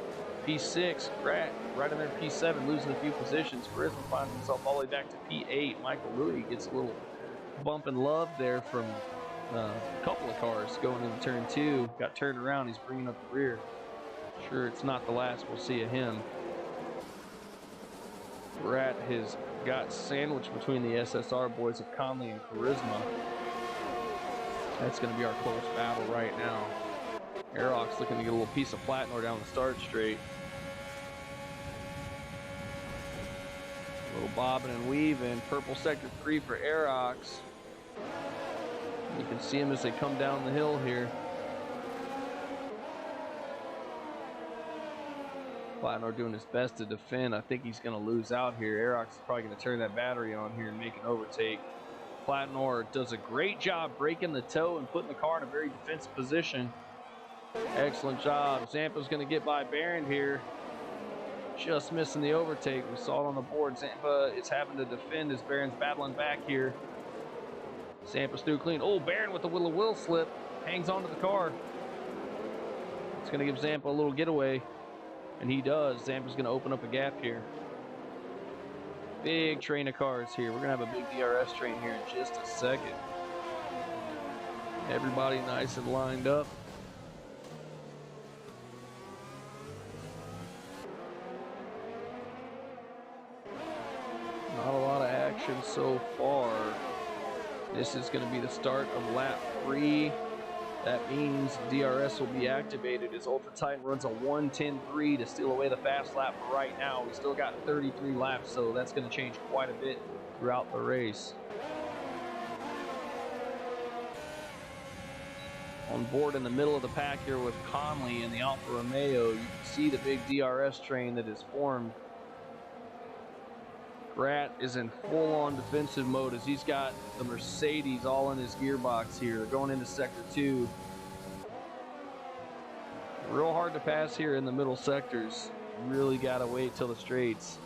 P6. Grat right in there, P7, losing a few positions. Charisma finds himself all the way back to P8. Michael Louie gets a little bump and love there from a couple of cars going into turn 2. Got turned around. He's bringing up the rear. Sure, it's not the last we'll see of him. Rat has got sandwiched between the SSR boys of Conley and Charisma. That's going to be our close battle right now. Aerox looking to get a little piece of Platnor down the start straight. A little bobbing and weaving. Purple sector 3 for Aerox. You can see them as they come down the hill here. Platnor doing his best to defend. I think he's going to lose out here. Aerox is probably going to turn that battery on here and make an overtake. Platnor does a great job breaking the toe and putting the car in a very defensive position. Excellent job. Zampa's going to get by Barron here. Just missing the overtake. We saw it on the board. Zampa is having to defend as Barron's battling back here. Zampa's through clean. Oh, Barron with a little wheel slip. Hangs onto the car. It's going to give Zampa a little getaway. And he does. Zampa's going to open up a gap here. Big train of cars here. We're going to have a big DRS train here in just a second. Everybody nice and lined up. Not a lot of action so far. This is going to be the start of lap 3. That means DRS will be activated as Ultra Titan runs a 1:10.3 to steal away the fast lap for right now. We still got 33 laps, so that's going to change quite a bit throughout the race. On board in the middle of the pack here with Conley and the Alfa Romeo, you can see the big DRS train that is formed. Grat is in full-on defensive mode as he's got the Mercedes all in his gearbox here. They're going into sector 2. Real hard to pass here in the middle sectors. Really got to wait till the straights.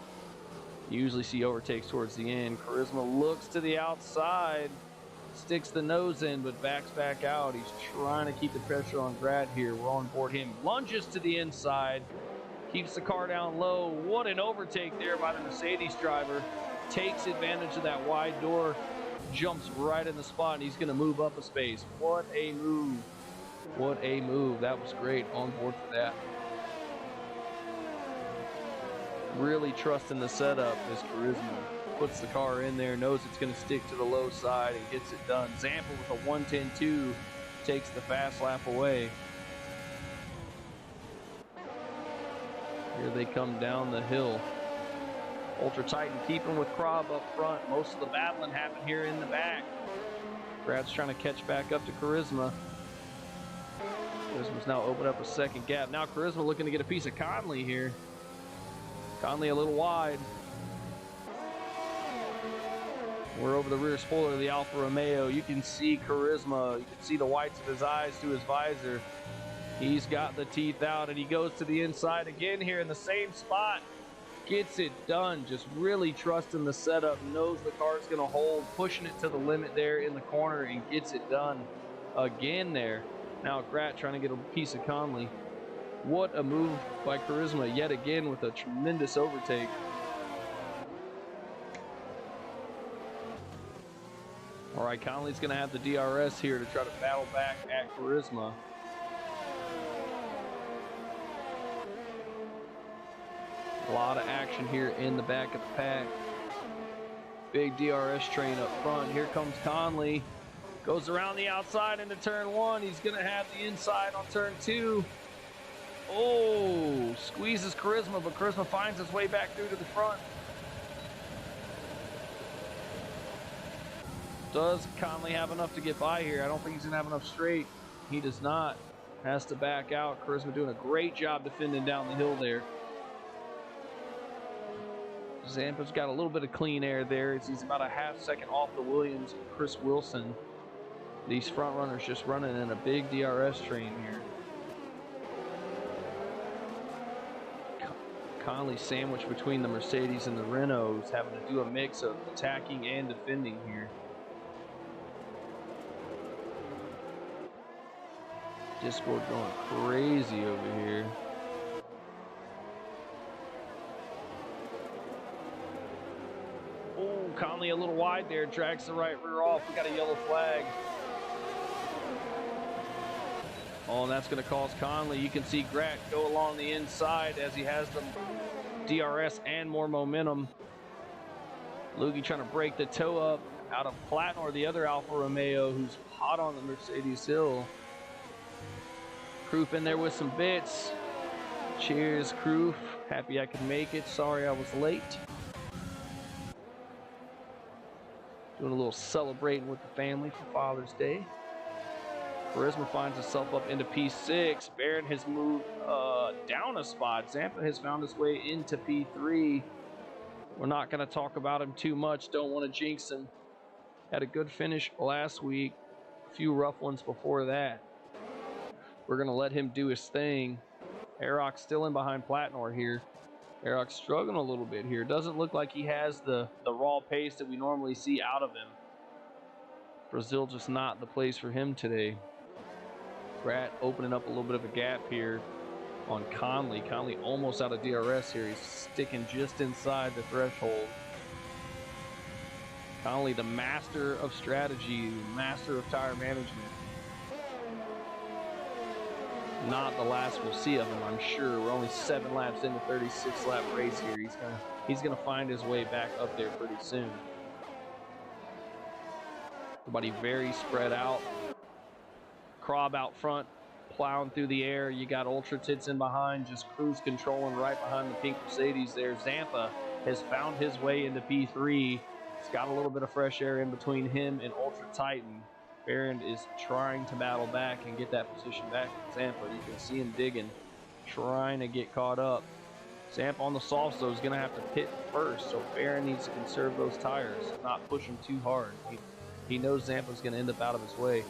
You usually see overtakes towards the end. Charisma looks to the outside, sticks the nose in, but backs back out. He's trying to keep the pressure on Grat here. We're on board him. Lunges to the inside. Keeps the car down low. What an overtake there by the Mercedes driver. Takes advantage of that wide door. Jumps right in the spot, and he's going to move up a space. What a move. What a move. That was great. On board for that. Really trusting the setup as Charisma puts the car in there. Knows it's going to stick to the low side and gets it done. Zampa with a 1:10.2 takes the fast lap away. Here they come down the hill. Ultra Titan keeping with Krob up front. Most of the battling happened here in the back. Grat's trying to catch back up to Charisma. Charisma's now opened up a second gap. Now Charisma looking to get a piece of Conley here. Conley a little wide. We're over the rear spoiler of the Alfa Romeo. You can see Charisma. You can see the whites of his eyes through his visor. He's got the teeth out, and he goes to the inside again here in the same spot. Gets it done. Just really trusting the setup. Knows the car's going to hold. Pushing it to the limit there in the corner and gets it done again there. Now Grat trying to get a piece of Conley. What a move by Charisma yet again with a tremendous overtake. All right, Conley's going to have the DRS here to try to battle back at Charisma. A lot of action here in the back of the pack. Big DRS train up front. Here comes Conley. Goes around the outside into turn 1. He's going to have the inside on turn 2. Oh, squeezes Charisma, but Charisma finds his way back through to the front. Does Conley have enough to get by here? I don't think he's going to have enough straight. He does not. Has to back out. Charisma doing a great job defending down the hill there. Zampa's got a little bit of clean air there as he's about a half second off the Williams, Chris Wilson. These front runners just running in a big DRS train here. Conley sandwiched between the Mercedes and the Renaults, having to do a mix of attacking and defending here. Discord going crazy over here. Oh, Conley a little wide there, drags the right rear off. We got a yellow flag. Oh, and that's going to cause Conley. You can see Grat go along the inside as he has the DRS and more momentum. Loogie trying to break the toe up out of Platnor, the other Alfa Romeo, who's hot on the Mercedes hill. Kroof in there with some bits. Cheers, Kroof. Happy I could make it. Sorry I was late. Doing a little celebrating with the family for Father's Day. Charisma finds himself up into P6. Barron has moved down a spot. Zampa has found his way into P3. We're not going to talk about him too much. Don't want to jinx him. Had a good finish last week. A few rough ones before that. We're going to let him do his thing. Arok's still in behind Platnor here. Arok's struggling a little bit here. Doesn't look like he has the raw pace that we normally see out of him. Brazil just not the place for him today. Grat opening up a little bit of a gap here on Conley. Conley almost out of DRS here. He's sticking just inside the threshold. Connolly, the master of strategy, master of tire management. Not the last we'll see of him, I'm sure. We're only 7 laps into 36-lap race here. He's gonna find his way back up there pretty soon. Everybody very spread out. Krob out front, plowing through the air. You got Ultra Tits in behind, just cruise controlling right behind the pink Mercedes there. Zampa has found his way into P3. He's got a little bit of fresh air in between him and Ultra Titan. Barron is trying to battle back and get that position back with Zampa. You can see him digging, trying to get caught up. Zampa on the softs, though, is going to have to pit first, so Barron needs to conserve those tires, not push him too hard. He knows Zampa's going to end up out of his way.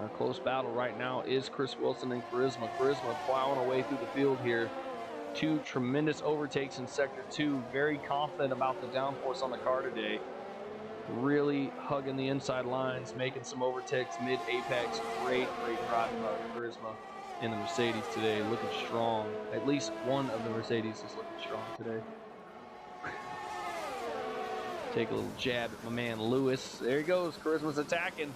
Our close battle right now is Chris Wilson and Charisma. Charisma plowing away through the field here. 2 tremendous overtakes in Sector 2. Very confident about the downforce on the car today. Really hugging the inside lines, making some overtakes mid-apex. Great driving by Charisma in the Mercedes today. Looking strong. At least one of the Mercedes is looking strong today. Take a little jab at my man Lewis. There he goes. Charisma's attacking.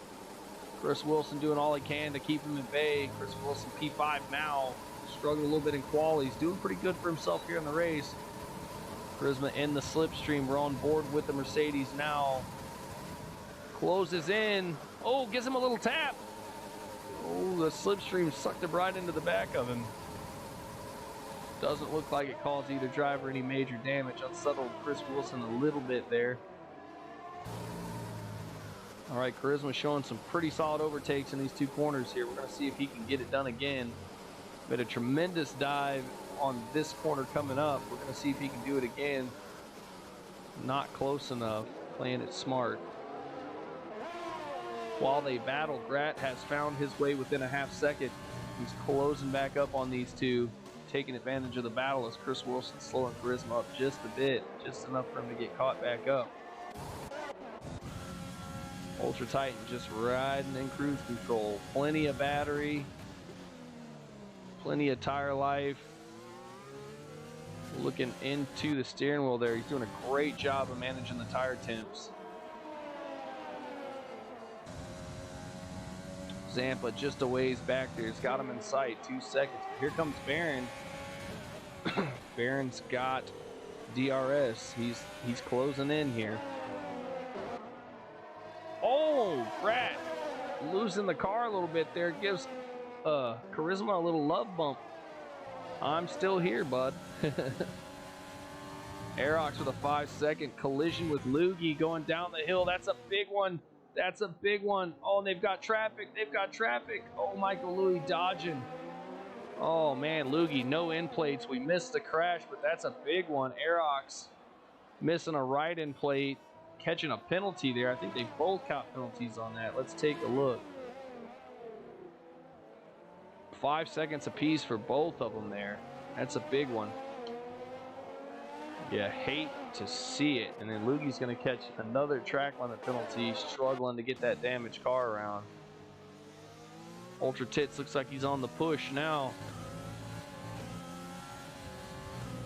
Chris Wilson doing all he can to keep him at bay. Chris Wilson P5 now. Struggling a little bit in quali. He's doing pretty good for himself here in the race. Charisma in the slipstream. We're on board with the Mercedes now. Closes in. Oh, gives him a little tap. Oh, the slipstream sucked him right into the back of him. Doesn't look like it caused either driver any major damage. Unsettled Chris Wilson a little bit there. All right, Charisma showing some pretty solid overtakes in these 2 corners here. We're going to see if he can get it done again. Made a tremendous dive on this corner coming up. We're going to see if he can do it again. Not close enough. Playing it smart. While they battle, Grat has found his way within a half second. He's closing back up on these 2, taking advantage of the battle as Chris Wilson slowing Charisma up just a bit, just enough for him to get caught back up. Ultra Titan just riding in cruise control. Plenty of battery, plenty of tire life. Looking into the steering wheel there. He's doing a great job of managing the tire temps. Zampa just a ways back there. He's got him in sight. 2 seconds. Here comes Barron. Barron's got DRS. He's closing in here. Oh, Grat losing the car a little bit there. Gives Charisma a little love bump. I'm still here, bud. Aerox with a 5-second collision with Loogie going down the hill. That's a big one. That's a big one. Oh, and they've got traffic. They've got traffic. Oh, Michael Louis dodging. Oh, man, Loogie, no end plates. We missed the crash, but that's a big one. Aerox missing a right end plate. Catching a penalty there. I think they both caught penalties on that. Let's take a look. 5 seconds apiece for both of them there. That's a big one. You hate to see it. And then Loogie's going to catch another track limit penalty, struggling to get that damaged car around. Ultra Tits looks like he's on the push now.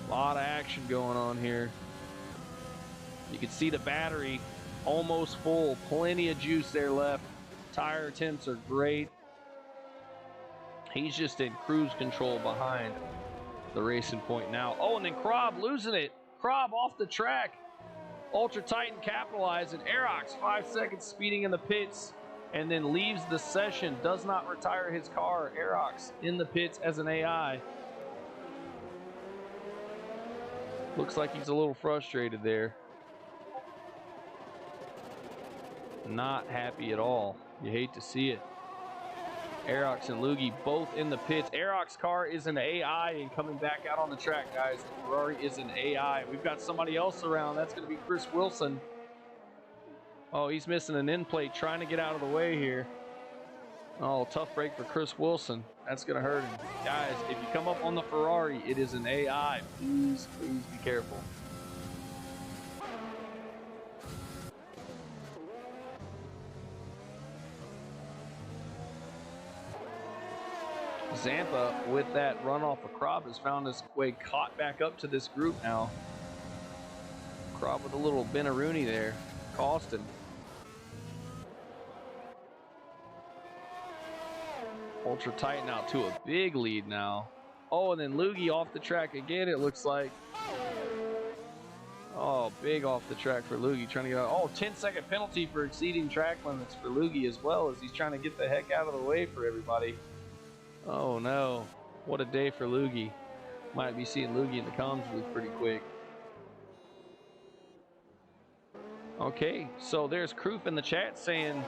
A lot of action going on here. You can see the battery almost full. Plenty of juice there left. Tire temps are great. He's just in cruise control behind the racing point now. Oh, and then Krob losing it. Krob off the track. Ultra Titan capitalizing. Aerox 5 seconds speeding in the pits and then leaves the session. Does not retire his car. Aerox in the pits as an AI. Looks like he's a little frustrated there. Not happy at all. You hate to see it. Aerox and Loogie both in the pits. Aerox's car is an AI and coming back out on the track, guys. The Ferrari is an AI. We've got somebody else around. That's going to be Chris Wilson. Oh, he's missing an end plate, trying to get out of the way here. Oh, tough break for Chris Wilson. That's going to hurt him. Guys, if you come up on the Ferrari, it is an AI. Please be careful. Zampa, with that run off of Krob, has found his way caught back up to this group now. Krob with a little Benaruni there, cost him. Ultra Titan out to a big lead now. Oh, and then Loogie off the track again, it looks like. Oh, big off the track for Loogie, trying to get out. Oh, 10-second penalty for exceeding track limits for Loogie as well, as he's trying to get the heck out of the way for everybody. Oh no, what a day for Loogie. Might be seeing Loogie in the comms booth pretty quick. Okay, so there's Kroof in the chat saying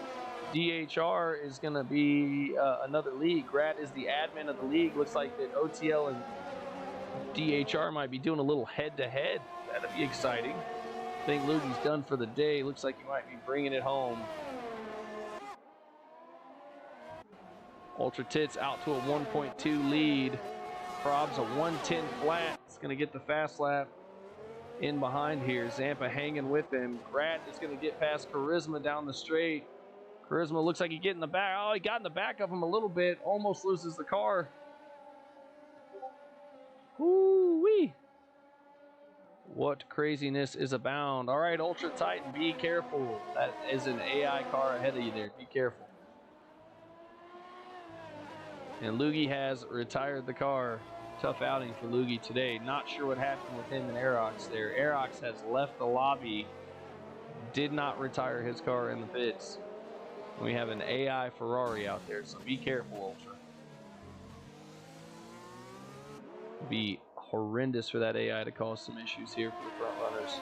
DHR is going to be another league. Grat is the admin of the league. Looks like that OTL and DHR might be doing a little head-to-head. That'd be exciting. I think Loogie's done for the day. Looks like he might be bringing it home. Ultra Tits out to a 1.2 lead. Krob's a 110 flat. It's going to get the fast lap in behind here. Zampa hanging with him. Grat is going to get past Charisma down the straight. Charisma looks like he get in the back. Oh, he got in the back of him a little bit. Almost loses the car. Woo-wee. What craziness is abound. All right, Ultra Titan, be careful. That is an AI car ahead of you there. Be careful. And Loogie has retired the car. Tough outing for Loogie today. Not sure what happened with him and Aerox there. Aerox has left the lobby. Did not retire his car in the pits. We have an AI Ferrari out there, so be careful, Ultra. Be horrendous for that AI to cause some issues here for the front runners.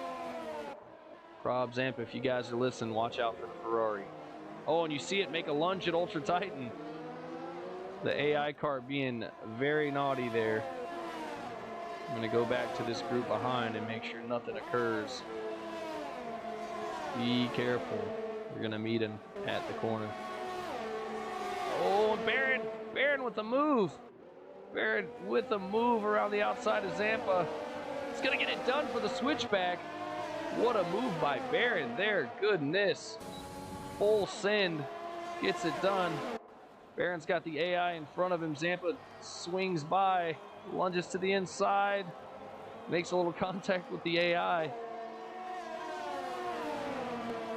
Krob, Zampa, if you guys are listening, watch out for the Ferrari. Oh, and you see it make a lunge at Ultra Titan. The AI car being very naughty there. I'm going to go back to this group behind and make sure nothing occurs. Be careful. You're going to meet him at the corner. Oh, Baron! Baron with the move! Baron with the move around the outside of Zampa. It's going to get it done for the switchback. What a move by Baron there. Goodness. Full send. Gets it done. Baron's got the AI in front of him. Zampa swings by. Lunges to the inside. Makes a little contact with the AI.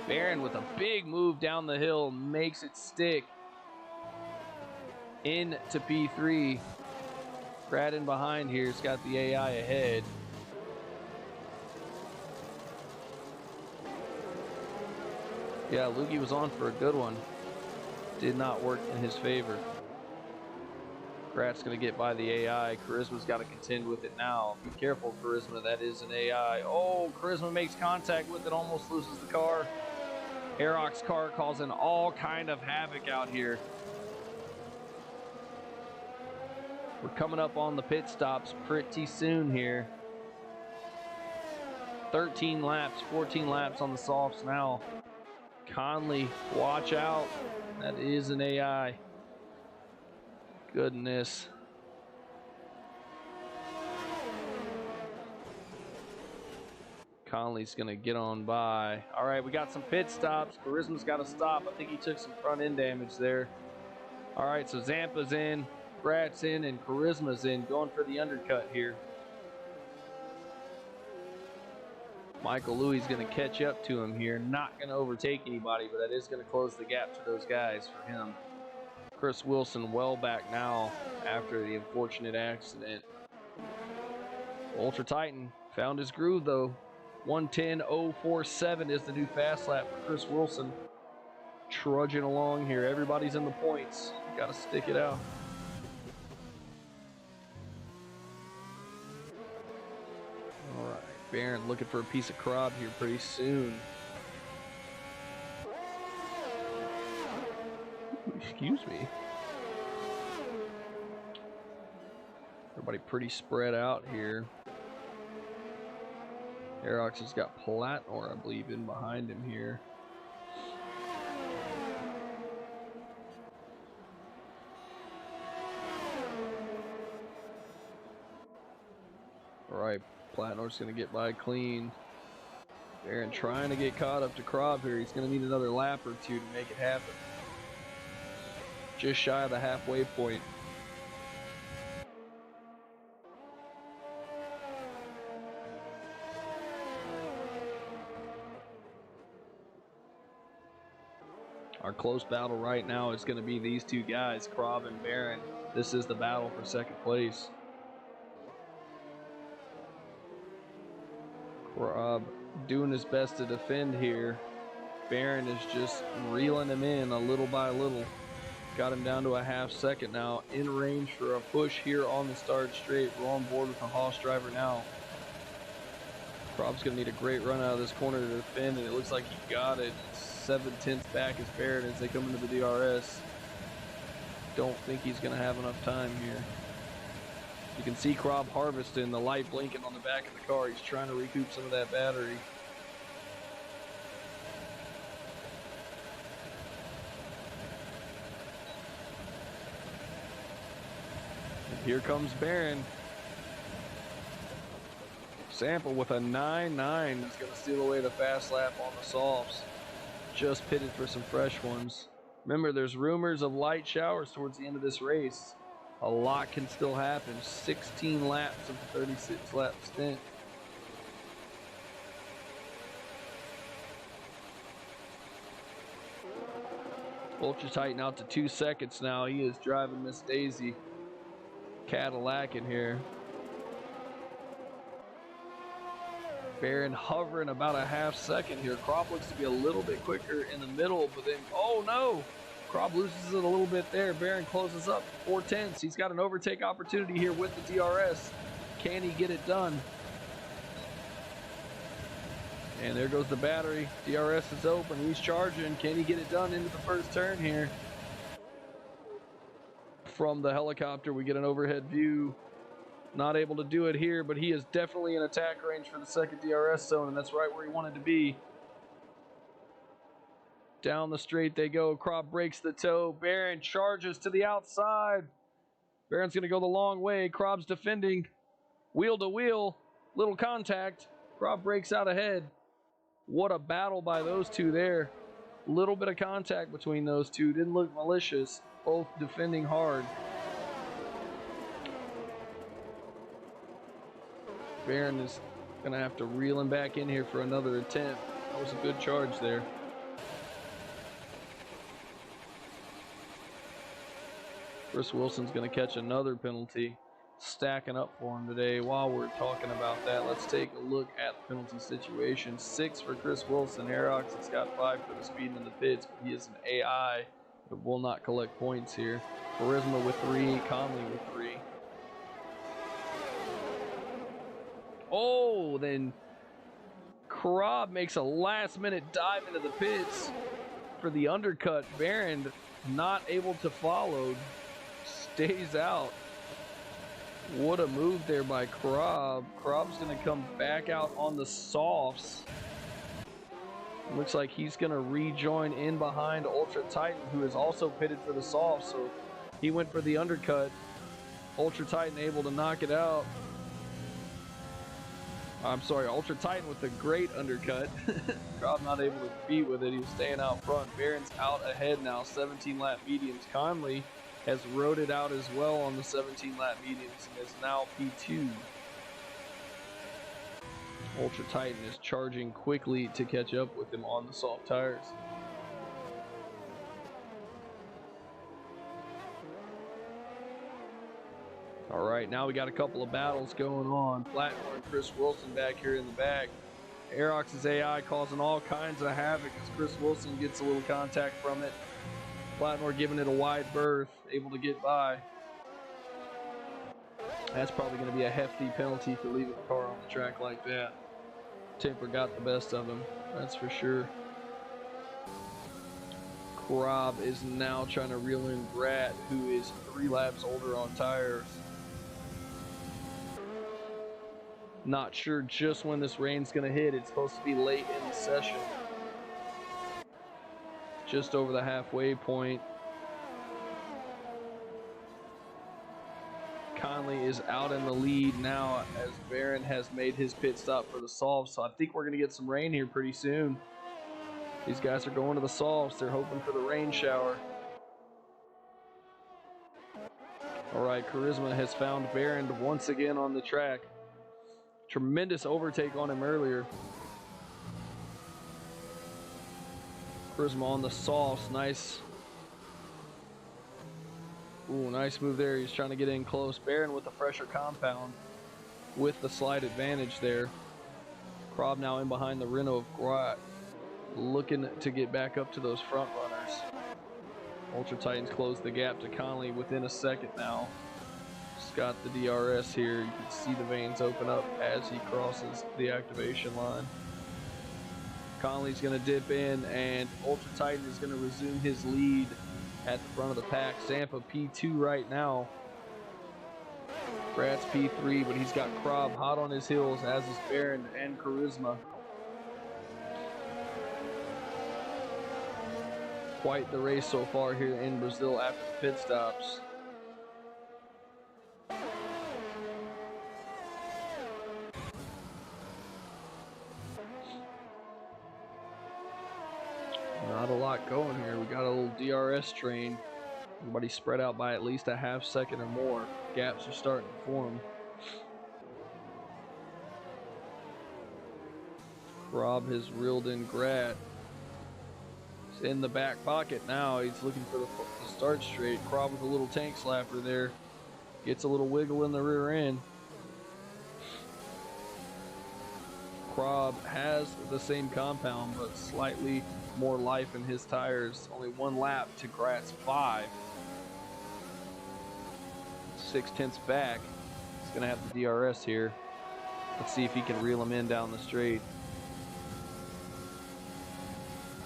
Baron with a big move down the hill. Makes it stick. Into P3. Brad in behind here has got the AI ahead. Yeah, Loogie was on for a good one. Did not work in his favor. Grat's going to get by the AI. Charisma's got to contend with it now. Be careful, Charisma. That is an AI. Oh, Charisma makes contact with it. Almost loses the car. Aerox car causing all kind of havoc out here. We're coming up on the pit stops pretty soon here. 13 laps, 14 laps on the softs now. Conley, watch out. That is an AI. Goodness. Conley's going to get on by. All right, we got some pit stops. Charisma's got to stop. I think he took some front end damage there. All right, so Zampa's in, Grat's in, and Charisma's in, going for the undercut here. Michael Louis is going to catch up to him here. Not going to overtake anybody, but that is going to close the gap to those guys for him. Chris Wilson well back now after the unfortunate accident. Ultra Titan found his groove though. 110.047 is the new fast lap for Chris Wilson. Trudging along here. Everybody's in the points. Got to stick it out. All right. Baron looking for a piece of Krob here pretty soon. Excuse me. Everybody pretty spread out here. Aerox has got Platnor, I believe, in behind him here. All right, Platnor's going to get by clean. Baron trying to get caught up to Krob here. He's going to need another lap or two to make it happen. Just shy of the halfway point. Our close battle right now is going to be these two guys, Krob and Barron. This is the battle for second place. Krob doing his best to defend here. Barron is just reeling him in a little by little. Got him down to a half second now. In range for a push here on the start straight. We're on board with the Haas driver now. Krob's going to need a great run out of this corner to defend, and it looks like he got it. 7/10 back is Barron as they come into the DRS. Don't think he's going to have enough time here. You can see Krob harvesting, the light blinking on the back of the car. He's trying to recoup some of that battery. And here comes Barron. Sample with a 9.9 is going to steal away the fast lap on the softs. Just pitted for some fresh ones. Remember, there's rumors of light showers towards the end of this race. A lot can still happen. 16 laps of the 36 lap stint. Ultra Titan out to 2 seconds now. He is driving Miss Daisy Cadillac in here. Barron hovering about a half second here. Krob looks to be a little bit quicker in the middle, but then, oh no! Krob loses it a little bit there. Barron closes up 4/10. He's got an overtake opportunity here with the DRS. Can he get it done? And there goes the battery. DRS is open. He's charging. Can he get it done into the first turn here? From the helicopter, we get an overhead view. Not able to do it here, but he is definitely in attack range for the second DRS zone, and that's right where he wanted to be. Down the straight they go. Krob breaks the toe. Barron charges to the outside. Barron's going to go the long way. Krob's defending. Wheel to wheel. Little contact. Krob breaks out ahead. What a battle by those two there. Little bit of contact between those two. Didn't look malicious. Both defending hard. Barron is going to have to reel him back in here for another attempt. That was a good charge there. Chris Wilson's going to catch another penalty. Stacking up for him today. While we're talking about that, let's take a look at the penalty situation. 6 for Chris Wilson. Aerox has got 5 for the speed in the pits, but he is an AI that will not collect points here. Charisma with 3, Conley with 3. Oh, then Krob makes a last-minute dive into the pits for the undercut. Barron not able to follow, stays out. What a move there by Krob. Krob's going to come back out on the softs. Looks like he's going to rejoin in behind Ultra Titan, who is also pitted for the softs. So he went for the undercut. Ultra Titan able to knock it out. I'm sorry, Ultra Titan with a great undercut. Krob not able to beat with it. He was staying out front. Barron's out ahead now, 17 lap mediums. Conley has rode it out as well on the 17 lap mediums and is now P2. Ultra Titan is charging quickly to catch up with him on the soft tires. All right, now we got a couple of battles going on. Flatmore and Chris Wilson back here in the back. Aerox's AI causing all kinds of havoc as Chris Wilson gets a little contact from it. Flatmore giving it a wide berth, able to get by. That's probably going to be a hefty penalty for leaving the car on the track like that. Temper got the best of him, that's for sure. Krob is now trying to reel in Brat, who is 3 laps older on tires. Not sure just when this rain's going to hit. It's supposed to be late in the session. Just over the halfway point. Conley is out in the lead now as Barron has made his pit stop for the softs. So I think we're going to get some rain here pretty soon. These guys are going to the softs. They're hoping for the rain shower. All right, Charisma has found Barron once again on the track. Tremendous overtake on him earlier. Charisma on the sauce. Nice. Ooh, nice move there. He's trying to get in close. Barron with the fresher compound with the slight advantage there. Krob now in behind the Renault of Grat, looking to get back up to those front runners. Ultra Titans close the gap to Conley within a second now. Just got the DRS here. You can see the veins open up as he crosses the activation line. Conley's going to dip in, and Ultra Titan is going to resume his lead at the front of the pack. Zampa P2 right now. Gratz P3, but he's got Krob hot on his heels, as is Barron and Charisma. Quite the race so far here in Brazil after the pit stops. Not a lot going here. We got a little DRS train. Everybody spread out by at least a half second or more. Gaps are starting to form. Krob has reeled in Grat. He's in the back pocket now. He's looking for the start straight. Krob with a little tank slapper there. Gets a little wiggle in the rear end. Krob has the same compound, but slightly more life in his tires. Only one lap to Grat's 5. 6/10 back. He's going to have the DRS here. Let's see if he can reel him in down the straight.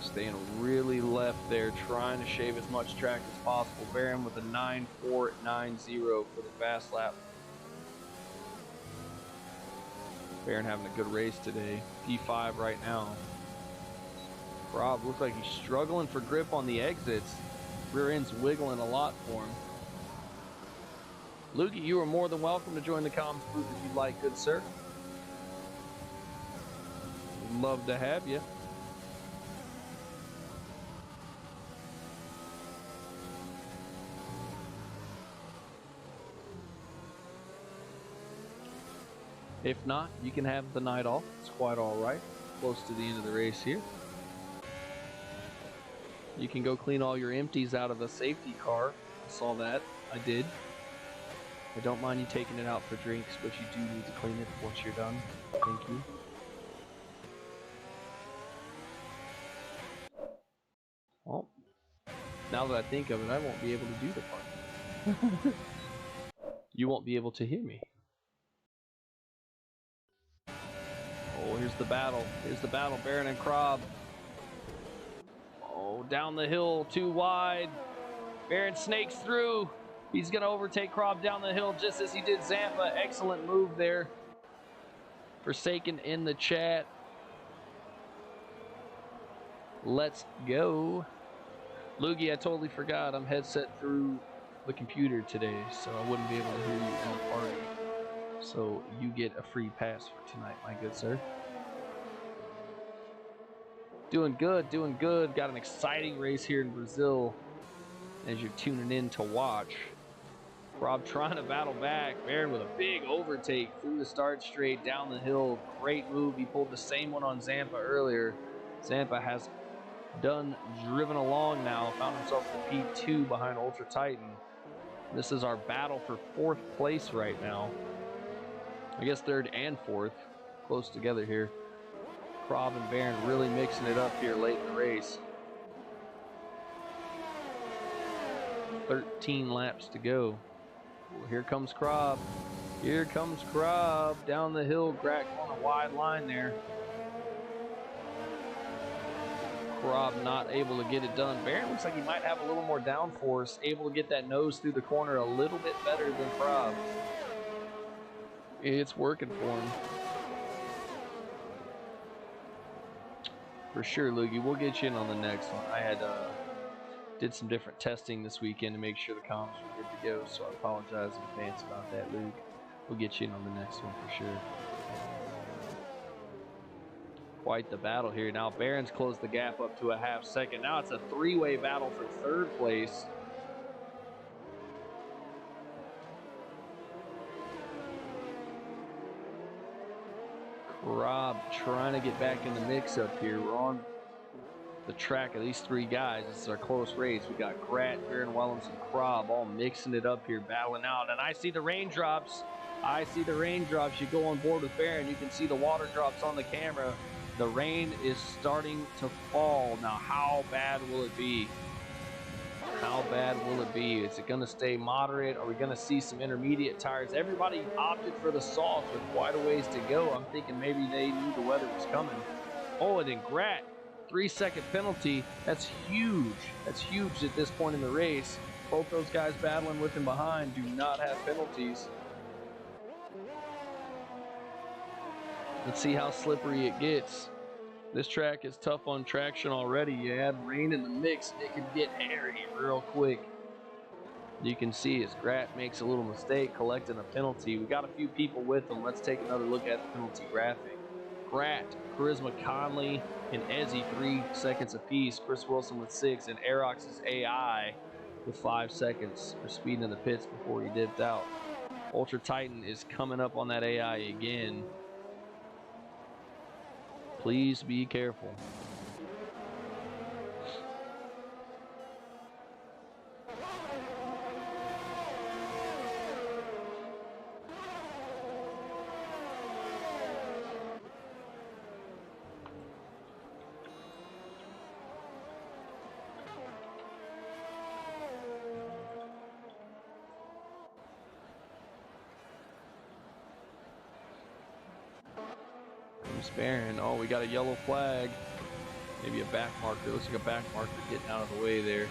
Staying really left there, trying to shave as much track as possible. Barron with a 9.490 for the fast lap. Barron having a good race today. P5 right now. Krob looks like he's struggling for grip on the exits. Rear end's wiggling a lot for him. Lukey, you are more than welcome to join the comms booth if you'd like, good sir. We'd love to have you. If not, you can have the night off. It's quite all right. Close to the end of the race here. You can go clean all your empties out of a safety car. I saw that. I did. I don't mind you taking it out for drinks, but you do need to clean it once you're done. Thank you. Well, now that I think of it, I won't be able to do the part. You won't be able to hear me. Oh, here's the battle. Here's the battle, Barron and Krob. Oh, down the hill, too wide. Barron snakes through. He's going to overtake Krob down the hill just as he did Zampa. Excellent move there. Forsaken in the chat. Let's go. Loogie, I totally forgot. I'm headset through the computer today, so I wouldn't be able to hear you in the party. So you get a free pass for tonight, my good sir. Doing good, doing good. Got an exciting race here in Brazil as you're tuning in to watch. Krob trying to battle back. Barron with a big overtake through the start straight down the hill. Great move. He pulled the same one on Zampa earlier. Zampa has driven along now. Found himself in P2 behind Ultra Titan. This is our battle for 4th place right now. I guess 3rd and 4th. Close together here. Krob and Barron really mixing it up here late in the race. 13 laps to go. Well, here comes Krob. Here comes Krob down the hill. Grat on a wide line there. Krob not able to get it done. Barron looks like he might have a little more downforce. Able to get that nose through the corner a little bit better than Krob. It's working for him. For sure, Loogie. We'll get you in on the next one. I had did some different testing this weekend to make sure the comms were good to go, so I apologize in advance about that, Luke. We'll get you in on the next one for sure. Quite the battle here. Now Barron's closed the gap up to a half second. Now it's a 3-way battle for 3rd place. Krob trying to get back in the mix up here. We're on the track of these three guys. This is our close race. We got Grat, Baron Wellens, and Krob all mixing it up here, battling out. And I see the raindrops. I see the raindrops. You go on board with Baron, you can see the water drops on the camera. The rain is starting to fall. Now, how bad will it be? How bad will it be? Is it going to stay moderate? Are we going to see some intermediate tires? Everybody opted for the softs with quite a ways to go. I'm thinking maybe they knew the weather was coming. Oh, and then Grat, 3-second penalty. That's huge. That's huge at this point in the race. Both those guys battling with him behind do not have penalties. Let's see how slippery it gets. This track is tough on traction already. You add rain in the mix, it can get hairy real quick. You can see as Grat makes a little mistake collecting a penalty. We got a few people with him. Let's take another look at the penalty graphic. Grat, Charisma, Conley, and Ezzy 3 seconds apiece. Chris Wilson with 6, and Aerox's AI with 5 seconds for speeding in the pits before he dipped out. Ultra Titan is coming up on that AI again. Please be careful. Baron. Oh, we got a yellow flag. Maybe a back marker. Looks like a back marker getting out of the way there.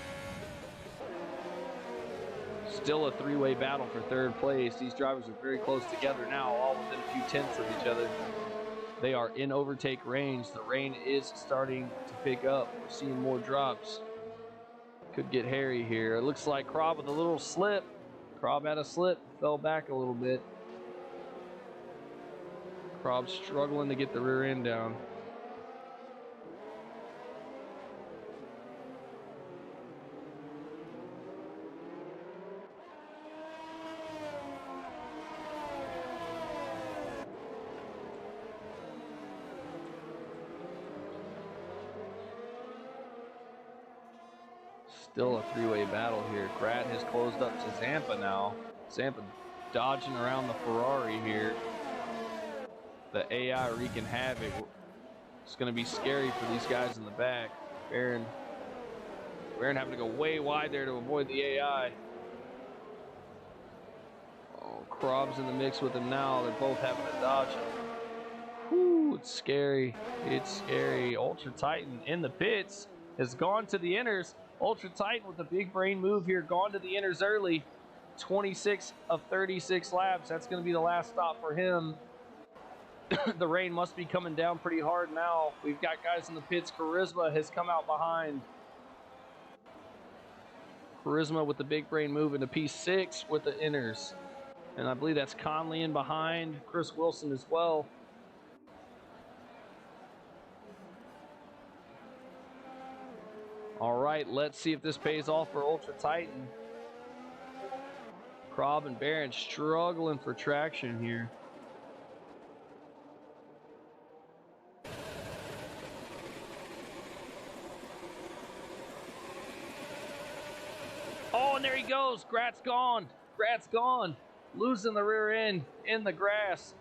Still a three-way battle for third place. These drivers are very close together now, all within a few tenths of each other. They are in overtake range. The rain is starting to pick up. We're seeing more drops. Could get hairy here. It looks like Krob with a little slip. Krob had a slip, fell back a little bit. Krob struggling to get the rear end down. Still a three-way battle here. Grat has closed up to Zampa now. Zampa dodging around the Ferrari here. The AI wreaking havoc. It's going to be scary for these guys in the back. Baron having to go way wide there to avoid the AI. Oh, Krob's in the mix with him now. They're both having to dodge him. Whew, it's scary. It's scary. Ultra Titan in the pits has gone to the inners. Ultra Titan with the big brain move here, gone to the inners early. 26 of 36 laps. That's going to be the last stop for him. The rain must be coming down pretty hard now. We've got guys in the pits. Charisma has come out behind. Charisma with the big brain move into P6 with the inners. And I believe that's Conley in behind. Chris Wilson as well. All right, let's see if this pays off for Ultra Titan. Krob and Baron struggling for traction here. Oh, and there he goes. Grat's gone. Grat's gone. Losing the rear end in the grass.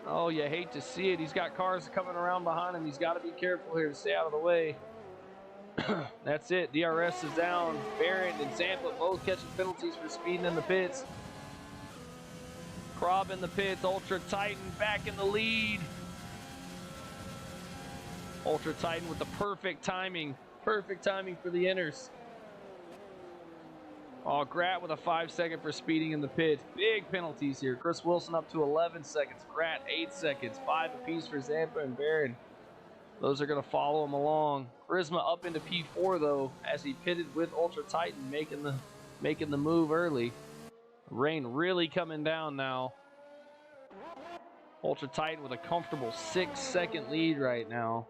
Oh, you hate to see it. He's got cars coming around behind him. He's got to be careful here to stay out of the way. That's it. DRS is down. Baron and Zampa both catching penalties for speeding in the pits. Krob in the pits. Ultra Titan back in the lead. Ultra Titan with the perfect timing. Perfect timing for the inners. Oh, Grat with a 5-second for speeding in the pits. Big penalties here. Chris Wilson up to 11 seconds. Grat 8 seconds. 5 apiece for Zampa and Baron. Those are going to follow him along. Charisma up into P4 though, as he pitted with Ultra Titan, making the move early. Rain really coming down now. Ultra Titan with a comfortable 6-second lead right now.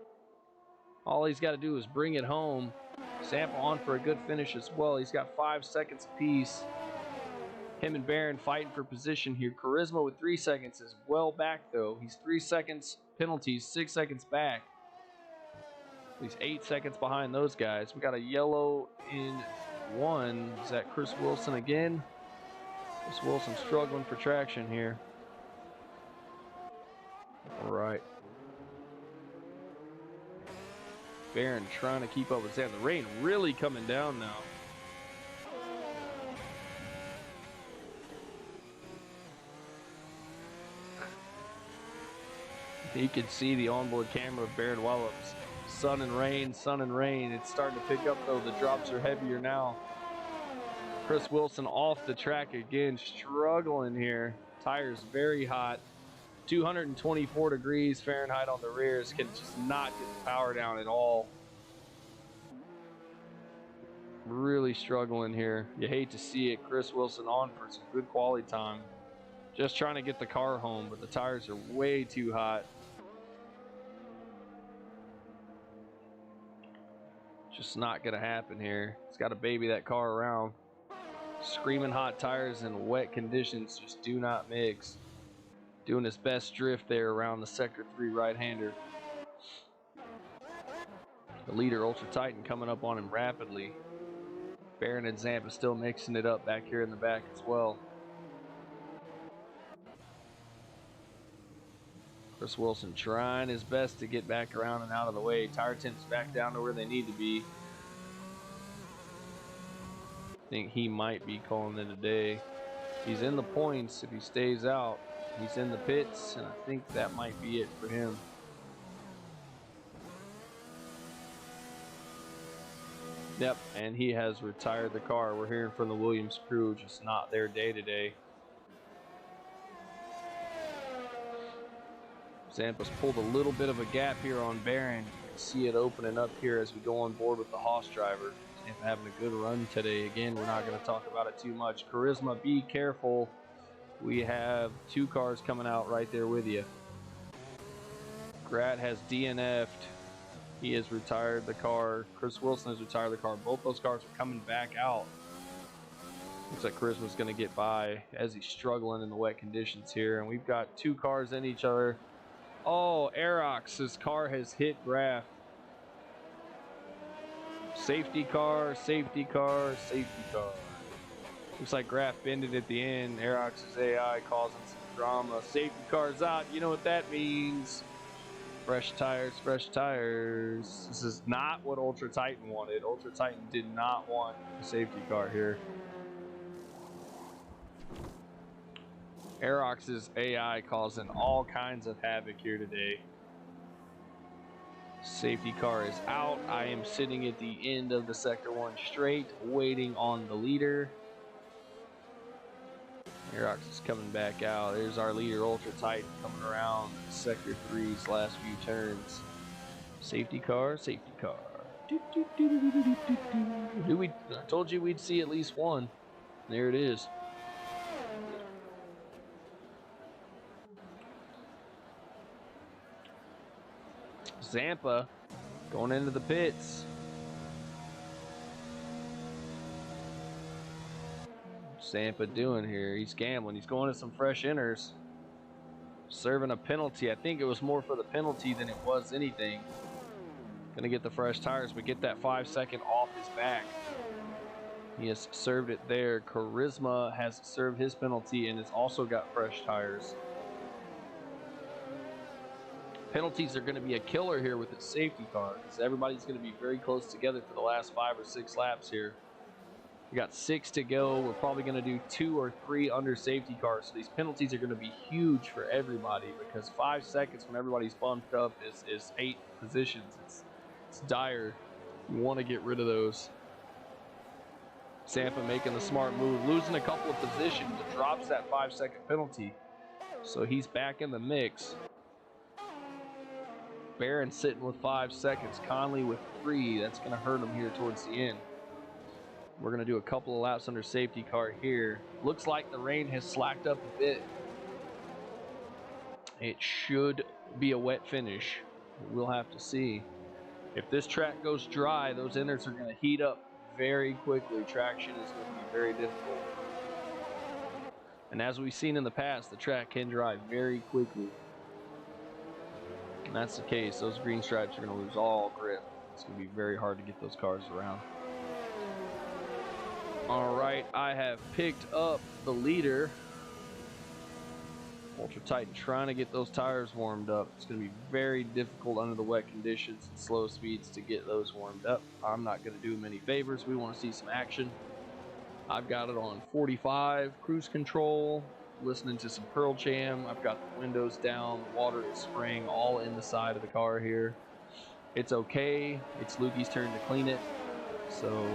All he's got to do is bring it home. Zampa on for a good finish as well. He's got 5 seconds apiece. Him and Baron fighting for position here. Charisma with 3 seconds is well back though. He's 3 seconds penalties, 6 seconds back. He's 8 seconds behind those guys. We got a yellow in 1. Is that Chris Wilson again? Chris Wilson struggling for traction here. All right. Barron trying to keep up with Sam. The rain really coming down now. You can see the onboard camera of Barron Wallops. Sun and rain, sun and rain. It's starting to pick up though. The drops are heavier now. Chris Wilson off the track again, struggling here. Tires very hot. 224 degrees Fahrenheit on the rears. Can just not get the power down at all. Really struggling here. You hate to see it. Chris Wilson on for some good quality time. Just trying to get the car home, but the tires are way too hot. Just not gonna happen here. He's got to baby that car around. Screaming hot tires and wet conditions just do not mix. Doing his best drift there around the Sector 3 right-hander. The leader, Ultra Titan, coming up on him rapidly. Barron and Zampa still mixing it up back here in the back as well. Chris Wilson trying his best to get back around and out of the way. Tire temps back down to where they need to be. I think he might be calling it a day. He's in the points if he stays out. He's in the pits, and I think that might be it for him. Yep, and he has retired the car. We're hearing from the Williams crew, just not their day today. Zampa's pulled a little bit of a gap here on Barron. You can see it opening up here as we go on board with the Haas driver. Zampa having a good run today. Again, we're not going to talk about it too much. Charisma, be careful. We have 2 cars coming out right there with you. Grat has DNF'd. He has retired the car. Chris Wilson has retired the car. Both those cars are coming back out. Looks like Charisma's going to get by as he's struggling in the wet conditions here. And we've got 2 cars in each other. Oh, Aerox's car has hit Graf. Safety car, safety car, safety car. Looks like Graf bended at the end. Aerox's AI causing some drama. Safety car's out. You know what that means. Fresh tires, fresh tires. This is not what Ultra Titan wanted. Ultra Titan did not want a safety car here. Aerox's AI causing all kinds of havoc here today. Safety car is out. I am sitting at the end of the Sector 1 straight, waiting on the leader. Aerox is coming back out. There's our leader, Ultra Titan, coming around Sector 3's last few turns. Safety car, safety car. I told you we'd see at least one. There it is. Zampa going into the pits. Zampa doing here? He's gambling. He's going to some fresh inners. Serving a penalty. I think it was more for the penalty than it was anything. Gonna get the fresh tires, but get that 5-second off his back. He has served it there. Charisma has served his penalty and has also got fresh tires. Penalties are going to be a killer here with the safety car because everybody's going to be very close together for the last 5 or 6 laps here. We got 6 to go. We're probably going to do 2 or 3 under safety cars. So these penalties are going to be huge for everybody because 5 seconds when everybody's bumped up is 8 positions. It's dire. You want to get rid of those. Zampa making the smart move, losing a couple of positions, but drops that 5-second penalty. So he's back in the mix. Barron sitting with 5 seconds. Conley with 3. That's going to hurt him here towards the end. We're going to do a couple of laps under safety car here. Looks like the rain has slacked up a bit. It should be a wet finish. We'll have to see. If this track goes dry, those inners are going to heat up very quickly. Traction is going to be very difficult. And as we've seen in the past, the track can dry very quickly. And that's the case. Those green stripes are going to lose all grip. It's going to be very hard to get those cars around. All right, I have picked up the leader. Ultra Titan trying to get those tires warmed up. It's going to be very difficult under the wet conditions and slow speeds to get those warmed up. I'm not going to do them any favors. We want to see some action. I've got it on 45 cruise control, listening to some Pearl Jam. I've got the windows down, the water is spraying all in the side of the car here. It's okay. It's Lukey's turn to clean it. So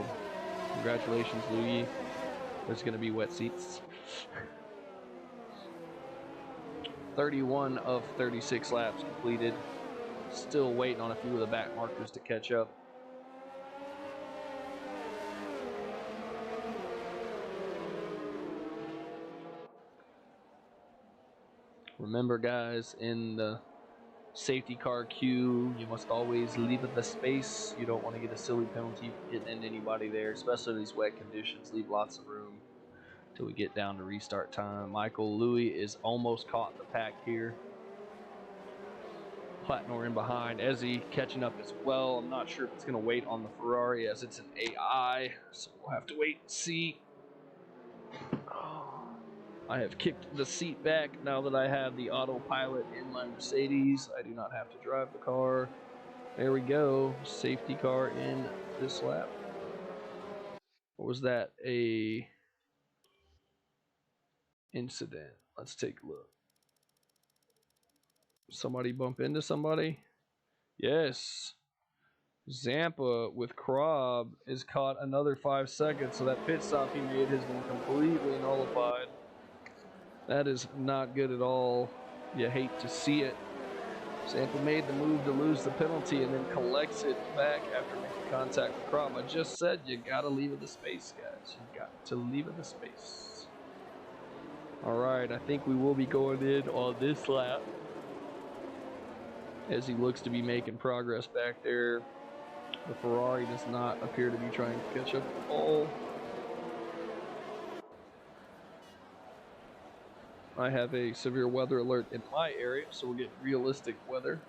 congratulations, Lukey. There's going to be wet seats. 31 of 36 laps completed. Still waiting on a few of the back markers to catch up. Remember, guys, in the safety car queue, you must always leave the space. You don't want to get a silly penalty for getting into anybody there, especially in these wet conditions. Leave lots of room till we get down to restart time. Michael Louis is almost caught in the pack here. Platnor in behind. Ezzy catching up as well. I'm not sure if it's going to wait on the Ferrari as it's an AI, so we'll have to wait and see. I have kicked the seat back now that I have the autopilot in my Mercedes. I do not have to drive the car. There we go. Safety car in this lap. What was that? A incident. Let's take a look. Somebody bump into somebody? Yes. Zampa with Krob is caught another 5 seconds, so that pit stop he made has been completely nullified. That is not good at all. You hate to see it. Zampa made the move to lose the penalty and then collects it back after making contact with Krob. I just said you gotta leave it the space, guys. You got to leave it the space. All right, I think we will be going in on this lap as he looks to be making progress back there. The Ferrari does not appear to be trying to catch up at all. I have a severe weather alert in my area, so we'll get realistic weather.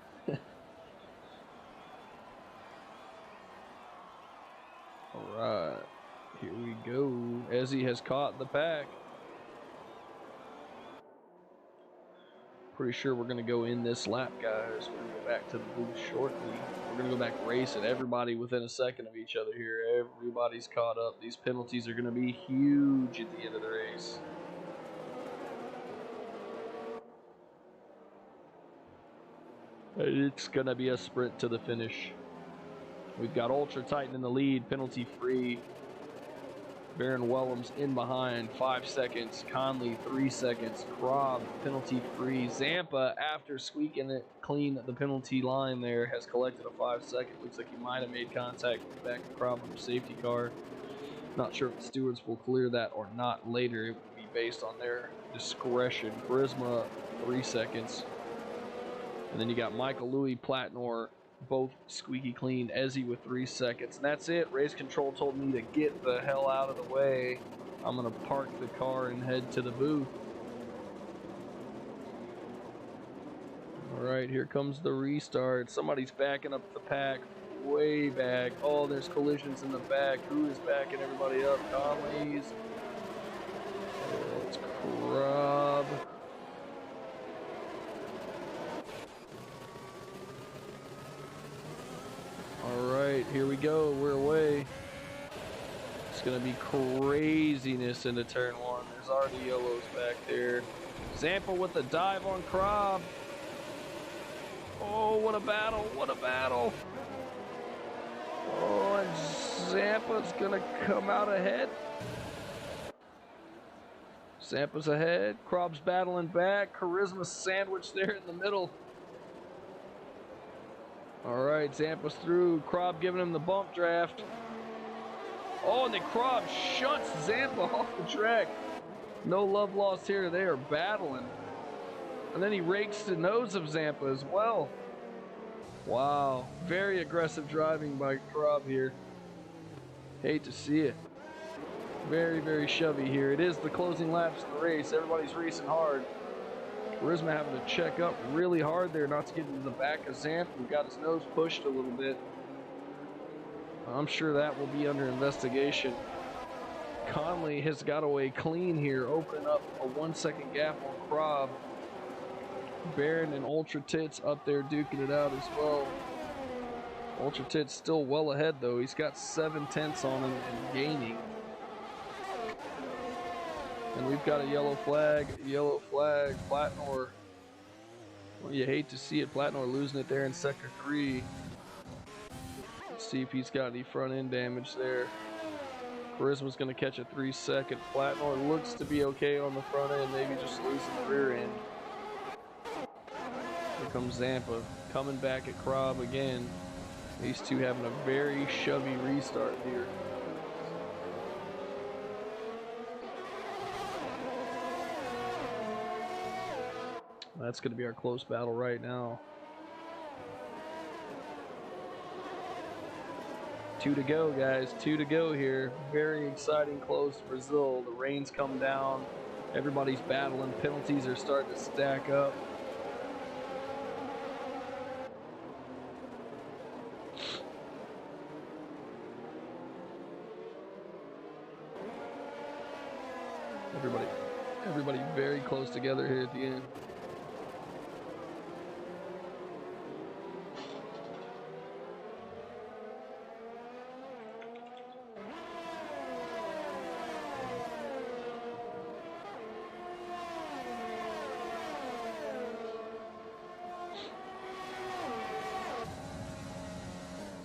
Alright, here we go. Ezzy has caught the pack. Pretty sure we're going to go in this lap, guys. We're going to go back to the booth shortly. We're going to go back racing. Everybody within a second of each other here. Everybody's caught up. These penalties are going to be huge at the end of the race. It's going to be a sprint to the finish. We've got Ultra Titan in the lead, penalty free. Baron Wellham's in behind, 5 seconds. Conley, 3 seconds. Krob, penalty free. Zampa, after squeaking it clean the penalty line there, has collected a 5 second. Looks like he might have made contact with the back of Krob on the safety car. Not sure if the stewards will clear that or not later. It would be based on their discretion. Charisma, 3 seconds. And then you got Michael Louis, Platnor, both squeaky clean. Ezzy with 3 seconds. And that's it. Race control told me to get the hell out of the way. I'm going to park the car and head to the booth. All right, here comes the restart. Somebody's backing up the pack way back. Oh, there's collisions in the back. Who is backing everybody up? Conley's. Oh, it's Krob. Alright, here we go. We're away. It's going to be craziness into turn 1. There's already yellows back there. Zampa with the dive on Krob. Oh, what a battle. What a battle. Oh, and Zampa's going to come out ahead. Zampa's ahead. Krob's battling back. Charisma sandwiched there in the middle. All right, Zampa's through. Krob giving him the bump draft. Oh, and then Krob shunts Zampa off the track. No love lost here. They are battling. And then he rakes the nose of Zampa as well. Wow, very aggressive driving by Krob here. Hate to see it. Very, very shovey here. It is the closing laps of the race. Everybody's racing hard. Charisma having to check up really hard there not to get into the back of Zampa, who got his nose pushed a little bit. I'm sure that will be under investigation. Conley has got away clean here, opening up a 1 second gap on Krob. Barron and Ultra Tits up there duking it out as well. Ultra Tits still well ahead though. He's got 7/10 on him and gaining. And we've got a yellow flag, Platnor. Well, you hate to see it, Platnor losing it there in sector 3. Let's see if he's got any front end damage there. Charisma's going to catch a 3 second. Platnor looks to be okay on the front end, maybe just losing the rear end. Here comes Zampa coming back at Krob again. These two having a very chubby restart here. That's going to be our close battle right now. 2 to go, guys. 2 to go here. Very exciting close to Brazil. The rain's come down. Everybody's battling. Penalties are starting to stack up. Everybody very close together here at the end.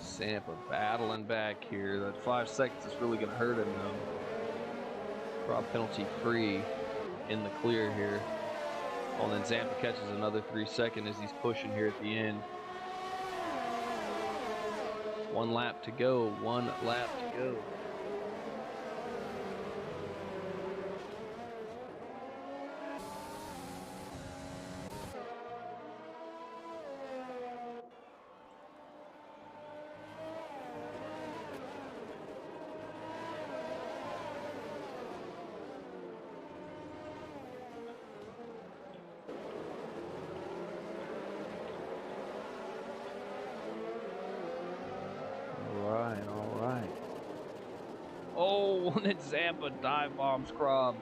Zampa battling back here. That 5 seconds is really going to hurt him though. Krob penalty free in the clear here. Oh, and then Zampa catches another 3 seconds as he's pushing here at the end. 1 lap to go. 1 lap to go. Oh, and then Zampa dive bombs Krob.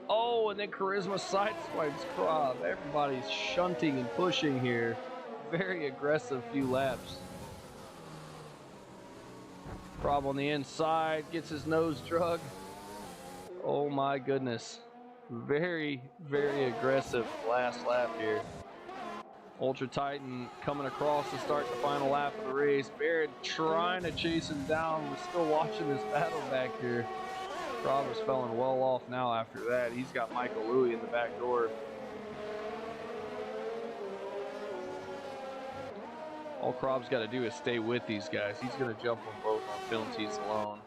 Oh, and then Charisma sideswipes Krob. Everybody's shunting and pushing here. Very aggressive few laps. Krob on the inside, gets his nose drug. Oh my goodness. Very, very aggressive last lap here. Ultra Titan coming across to start the final lap of the race. Barrett trying to chase him down. We're still watching this battle back here. Krob is falling well off now after that. He's got Michael Louis in the back door. All Krob's got to do is stay with these guys. He's going to jump on both on penalties alone.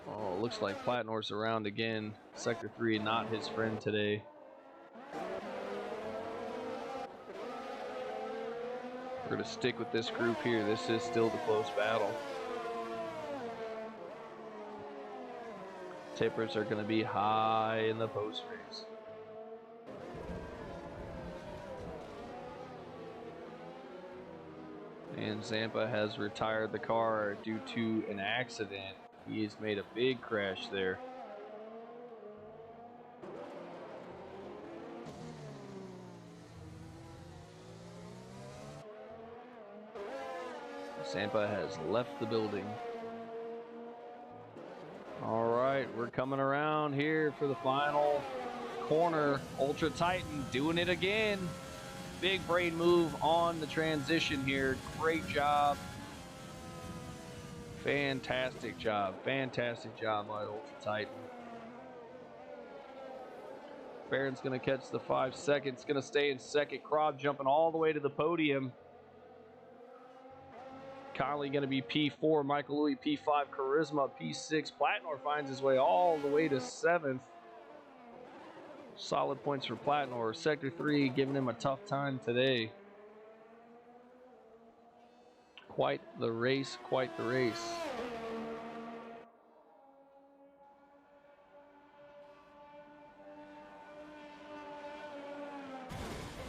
Oh, it looks like Platnor's around again. Sector 3, not his friend today. We're going to stick with this group here. This is still the close battle. Tippers are going to be high in the post race. And Zampa has retired the car due to an accident. He has made a big crash there. Zampa has left the building. All right, we're coming around here for the final corner. Ultra Titan doing it again. Big brain move on the transition here. Great job. Fantastic job. Fantastic job by Ultra Titan. Barron's going to catch the 5 seconds. Going to stay in second. Krob jumping all the way to the podium. Conley going to be P4, Michael Louis P5, Charisma P6. Platnor finds his way all the way to 7th. Solid points for Platnor. Sector 3 giving him a tough time today. Quite the race, quite the race.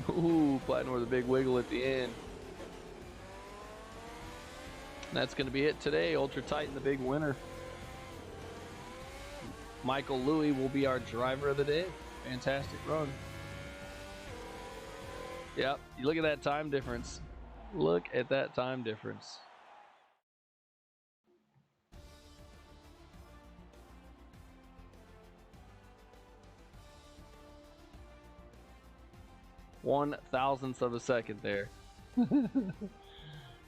Ooh, Platnor with a big wiggle at the end. And that's going to be it today. Ultra Titan, the big winner. Michael Louis will be our driver of the day. Fantastic run. Yep, you look at that time difference. Look at that time difference. One thousandth of a second there.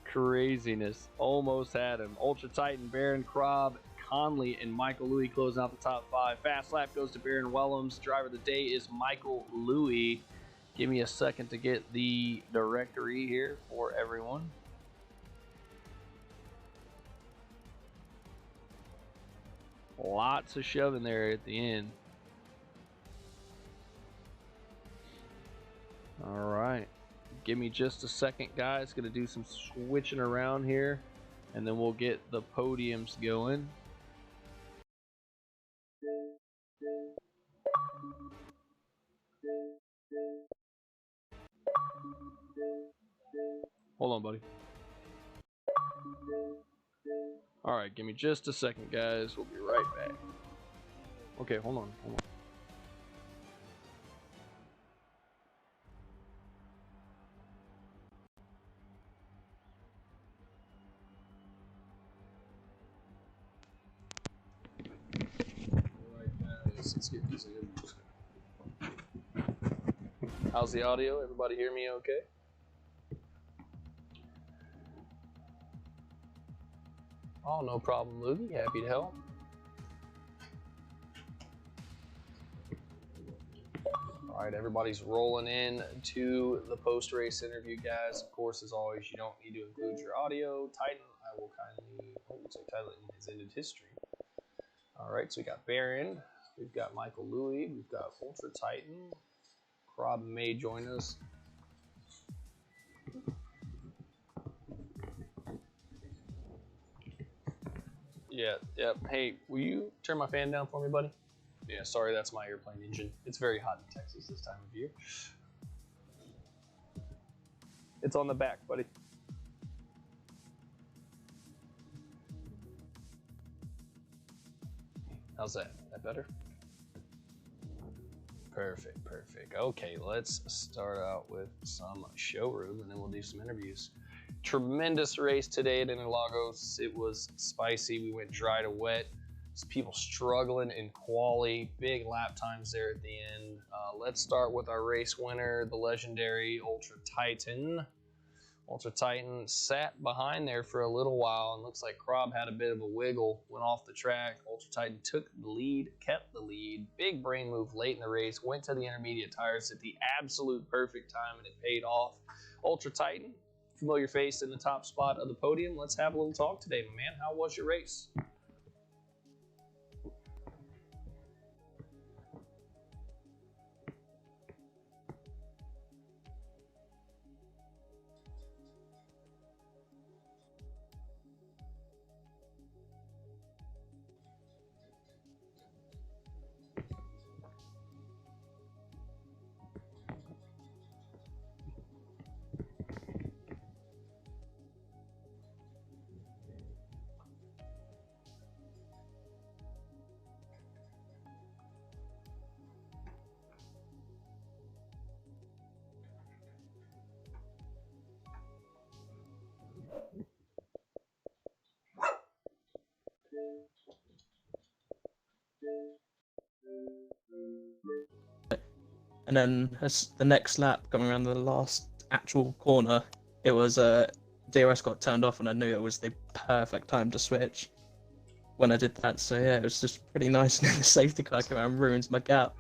Craziness. Almost had him. Ultra Titan, Baron Krob, Conley, and Michael Louis closing out the top 5. Fast lap goes to Baron Wellams. Driver of the day is Michael Louis. Give me a second to get the directory here for everyone. Lots of shoving there at the end. All right. Give me just a second, guys. Going to do some switching around here, and then we'll get the podiums going. Hold on, buddy. All right, give me just a second, guys. We'll be right back. Okay, hold on. Let's get these in. How's the audio? Everybody hear me okay? Oh, no problem, Lugie. Happy to help. All right, everybody's rolling in to the post-race interview, guys. Of course, as always, you don't need to include your audio. Titan, I will kindly, Titan has ended history. All right, so we got Baron, we've got Michael Louis, we've got Ultra Titan. Rob may join us. Yeah, yep. Hey, will you turn my fan down for me, buddy? Yeah, sorry, that's my airplane engine. It's very hot in Texas this time of year. It's on the back, buddy. How's that? That better? Perfect, perfect. Okay, let's start out with some showroom, and then we'll do some interviews. Tremendous race today at Interlagos. It was spicy. We went dry to wet. People struggling in quali. Big lap times there at the end. Let's start with our race winner, the legendary Ultra Titan. Ultra Titan sat behind there for a little while, and looks like Krob had a bit of a wiggle, went off the track. Ultra Titan took the lead, kept the lead. Big brain move late in the race, went to the intermediate tires at the absolute perfect time, and it paid off. Ultra Titan, familiar face in the top spot of the podium. Let's have a little talk today, my man. How was your race? And then as the next lap, coming around the last actual corner, it was DRS got turned off, and I knew it was the perfect time to switch when I did that. So yeah, it was just pretty nice. And then the safety car came around and ruins my gap.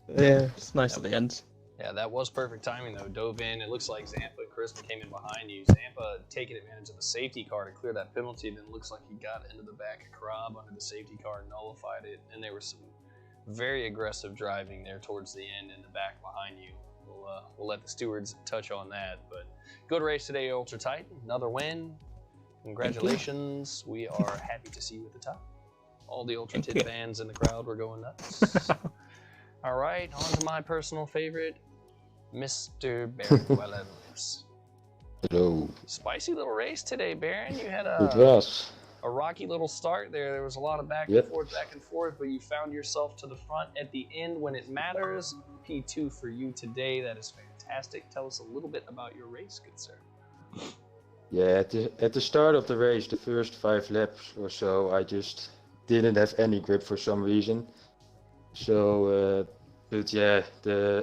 Yeah, it's nice at the end. Yeah, that was perfect timing though. Dove in. It looks like Zampa and Crispin came in behind you. Zampa taking advantage of the safety car to clear that penalty. Then it looks like he got into the back of Krob under the safety car, nullified it, and there was some very aggressive driving there towards the end in the back behind you. We'll let the stewards touch on that. But good race today, Ultra Titan. Another win. Congratulations. We are happy to see you at the top. All the Ultra Titan fans in the crowd were going nuts. All right, on to my personal favorite, Mr. Baron Wellams. Hello. Spicy little race today, Baron. You had It was. a rocky little start there. There was a lot of back Yep. and forth, but you found yourself to the front at the end when it matters. P2 for you today. That is fantastic. Tell us a little bit about your race, good sir. Yeah, at the start of the race, the first 5 laps or so, I just didn't have any grip for some reason. So, but yeah,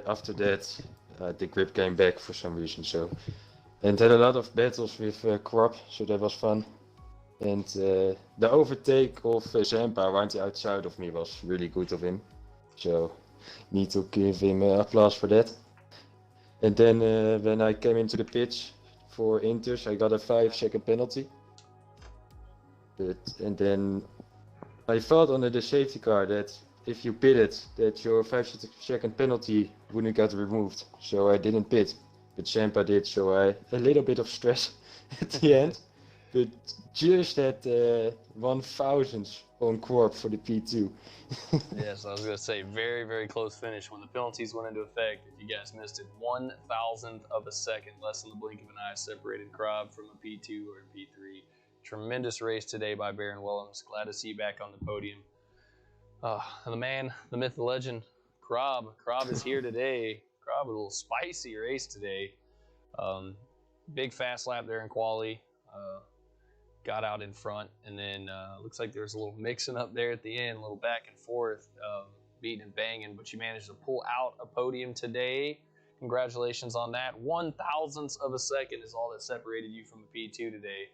after that, the grip came back for some reason. So, and had a lot of battles with Crop, so that was fun. And the overtake of Zampa right outside of me was really good of him. So, need to give him applause for that. And then when I came into the pitch for Inters, I got a 5-second penalty. And then I thought under the safety car that if you pitted, that your 5-second penalty wouldn't get removed. So I didn't pit, but Champa did. So I a little bit of stress at the end, but just at 1,000th on Corp for the P2. Yes, I was going to say, very, very close finish when the penalties went into effect. If you guys missed it, 1,000th of a second, less than the blink of an eye, separated Krob from a P2 or a P3. Tremendous race today by Baron Willems. Glad to see you back on the podium. The man, the myth, the legend, Krob. Krob is here today. Krob, a little spicy race today. Big fast lap there in quali. Got out in front, and then looks like there's a little mixing up there at the end, a little back and forth, beating and banging, but you managed to pull out a podium today. Congratulations on that. 1,000th of a second is all that separated you from a P2 today.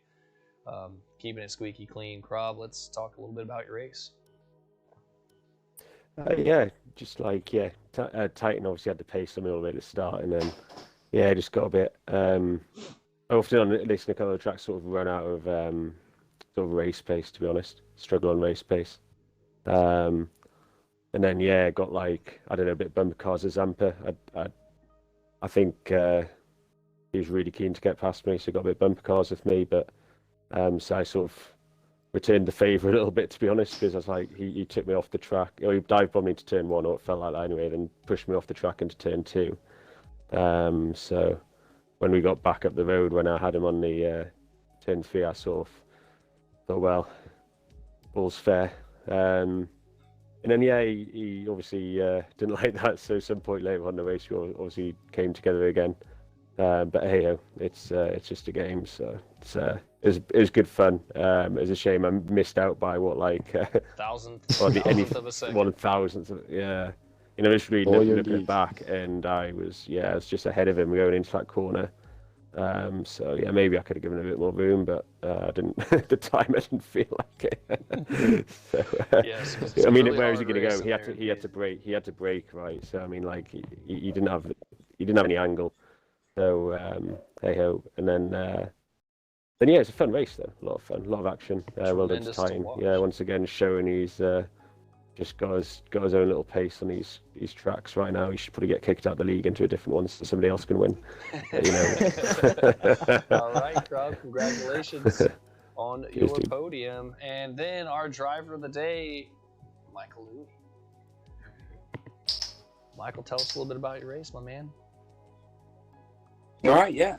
Keeping it squeaky clean. Krob, let's talk a little bit about your race. Yeah, just like, Titan obviously had the pace on me all the way at the start, and then, just got a bit, often on this kind of tracks sort of run out of sort of race pace, to be honest. Struggle on race pace. And then, got like, I don't know, a bit bumper cars as Zampa. I think he was really keen to get past me, so got a bit bumper cars with me, but so I sort of returned the favour a little bit, to be honest, because I was like, he took me off the track. He dive bombed me into turn 1, or it felt like that anyway, then pushed me off the track into turn 2. So when we got back up the road, when I had him on the turn 3, I sort of thought, well, all's fair. And then, he obviously didn't like that, so some point later on the race, we obviously came together again. But hey, it's just a game, so it was good fun. It was a shame I missed out by thousandth of a second. 1,000th, yeah. Just really looking back, and I was just ahead of him going into that corner. So maybe I could have given a bit more room, but I didn't. At the time, I didn't feel like it. So, yes, really, where was he going to go? He had to brake. He had to brake, right? So I mean, like he didn't have any angle. So hey ho, and then it's a fun race though. A lot of fun, a lot of action. Well done to Titan. Once again showing he's just got his own little pace on these tracks right now. He should probably get kicked out of the league into a different one so somebody else can win. All right, Krob, congratulations on your podium. And then our driver of the day, Michael Louie. Michael, tell us a little bit about your race, my man. All right, yeah.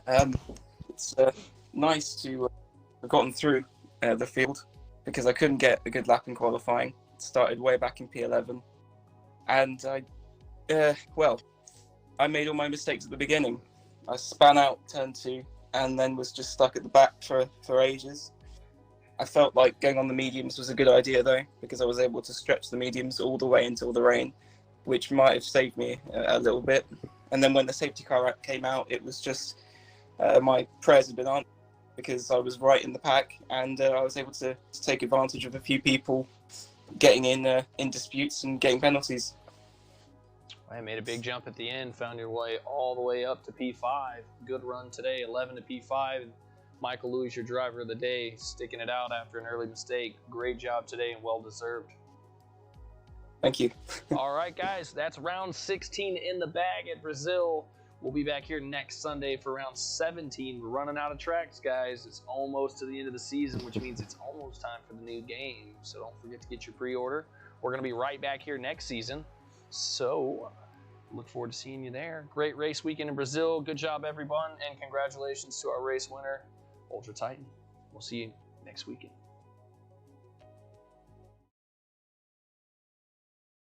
It's nice to have gotten through the field because I couldn't get a good lap in qualifying. Started way back in P11, and I made all my mistakes at the beginning. I span out turn 2 and then was just stuck at the back for ages. I felt like going on the mediums was a good idea though, because I was able to stretch the mediums all the way until the rain, which might have saved me a little bit. And then when the safety car came out, it was just my prayers had been answered because I was right in the pack, and I was able to take advantage of a few people getting in disputes and getting penalties. I made a big jump at the end, found your way all the way up to P5. Good run today, 11 to P5. Michael Louie, your driver of the day, sticking it out after an early mistake. Great job today and well-deserved. Thank you. All right, guys, that's round 16 in the bag at Brazil. We'll be back here next Sunday for round 17. We're running out of tracks, guys. It's almost to the end of the season, which means it's almost time for the new game. So don't forget to get your pre-order. We're going to be right back here next season. So look forward to seeing you there. Great race weekend in Brazil. Good job, everyone, and congratulations to our race winner, Ultra Titan. We'll see you next weekend.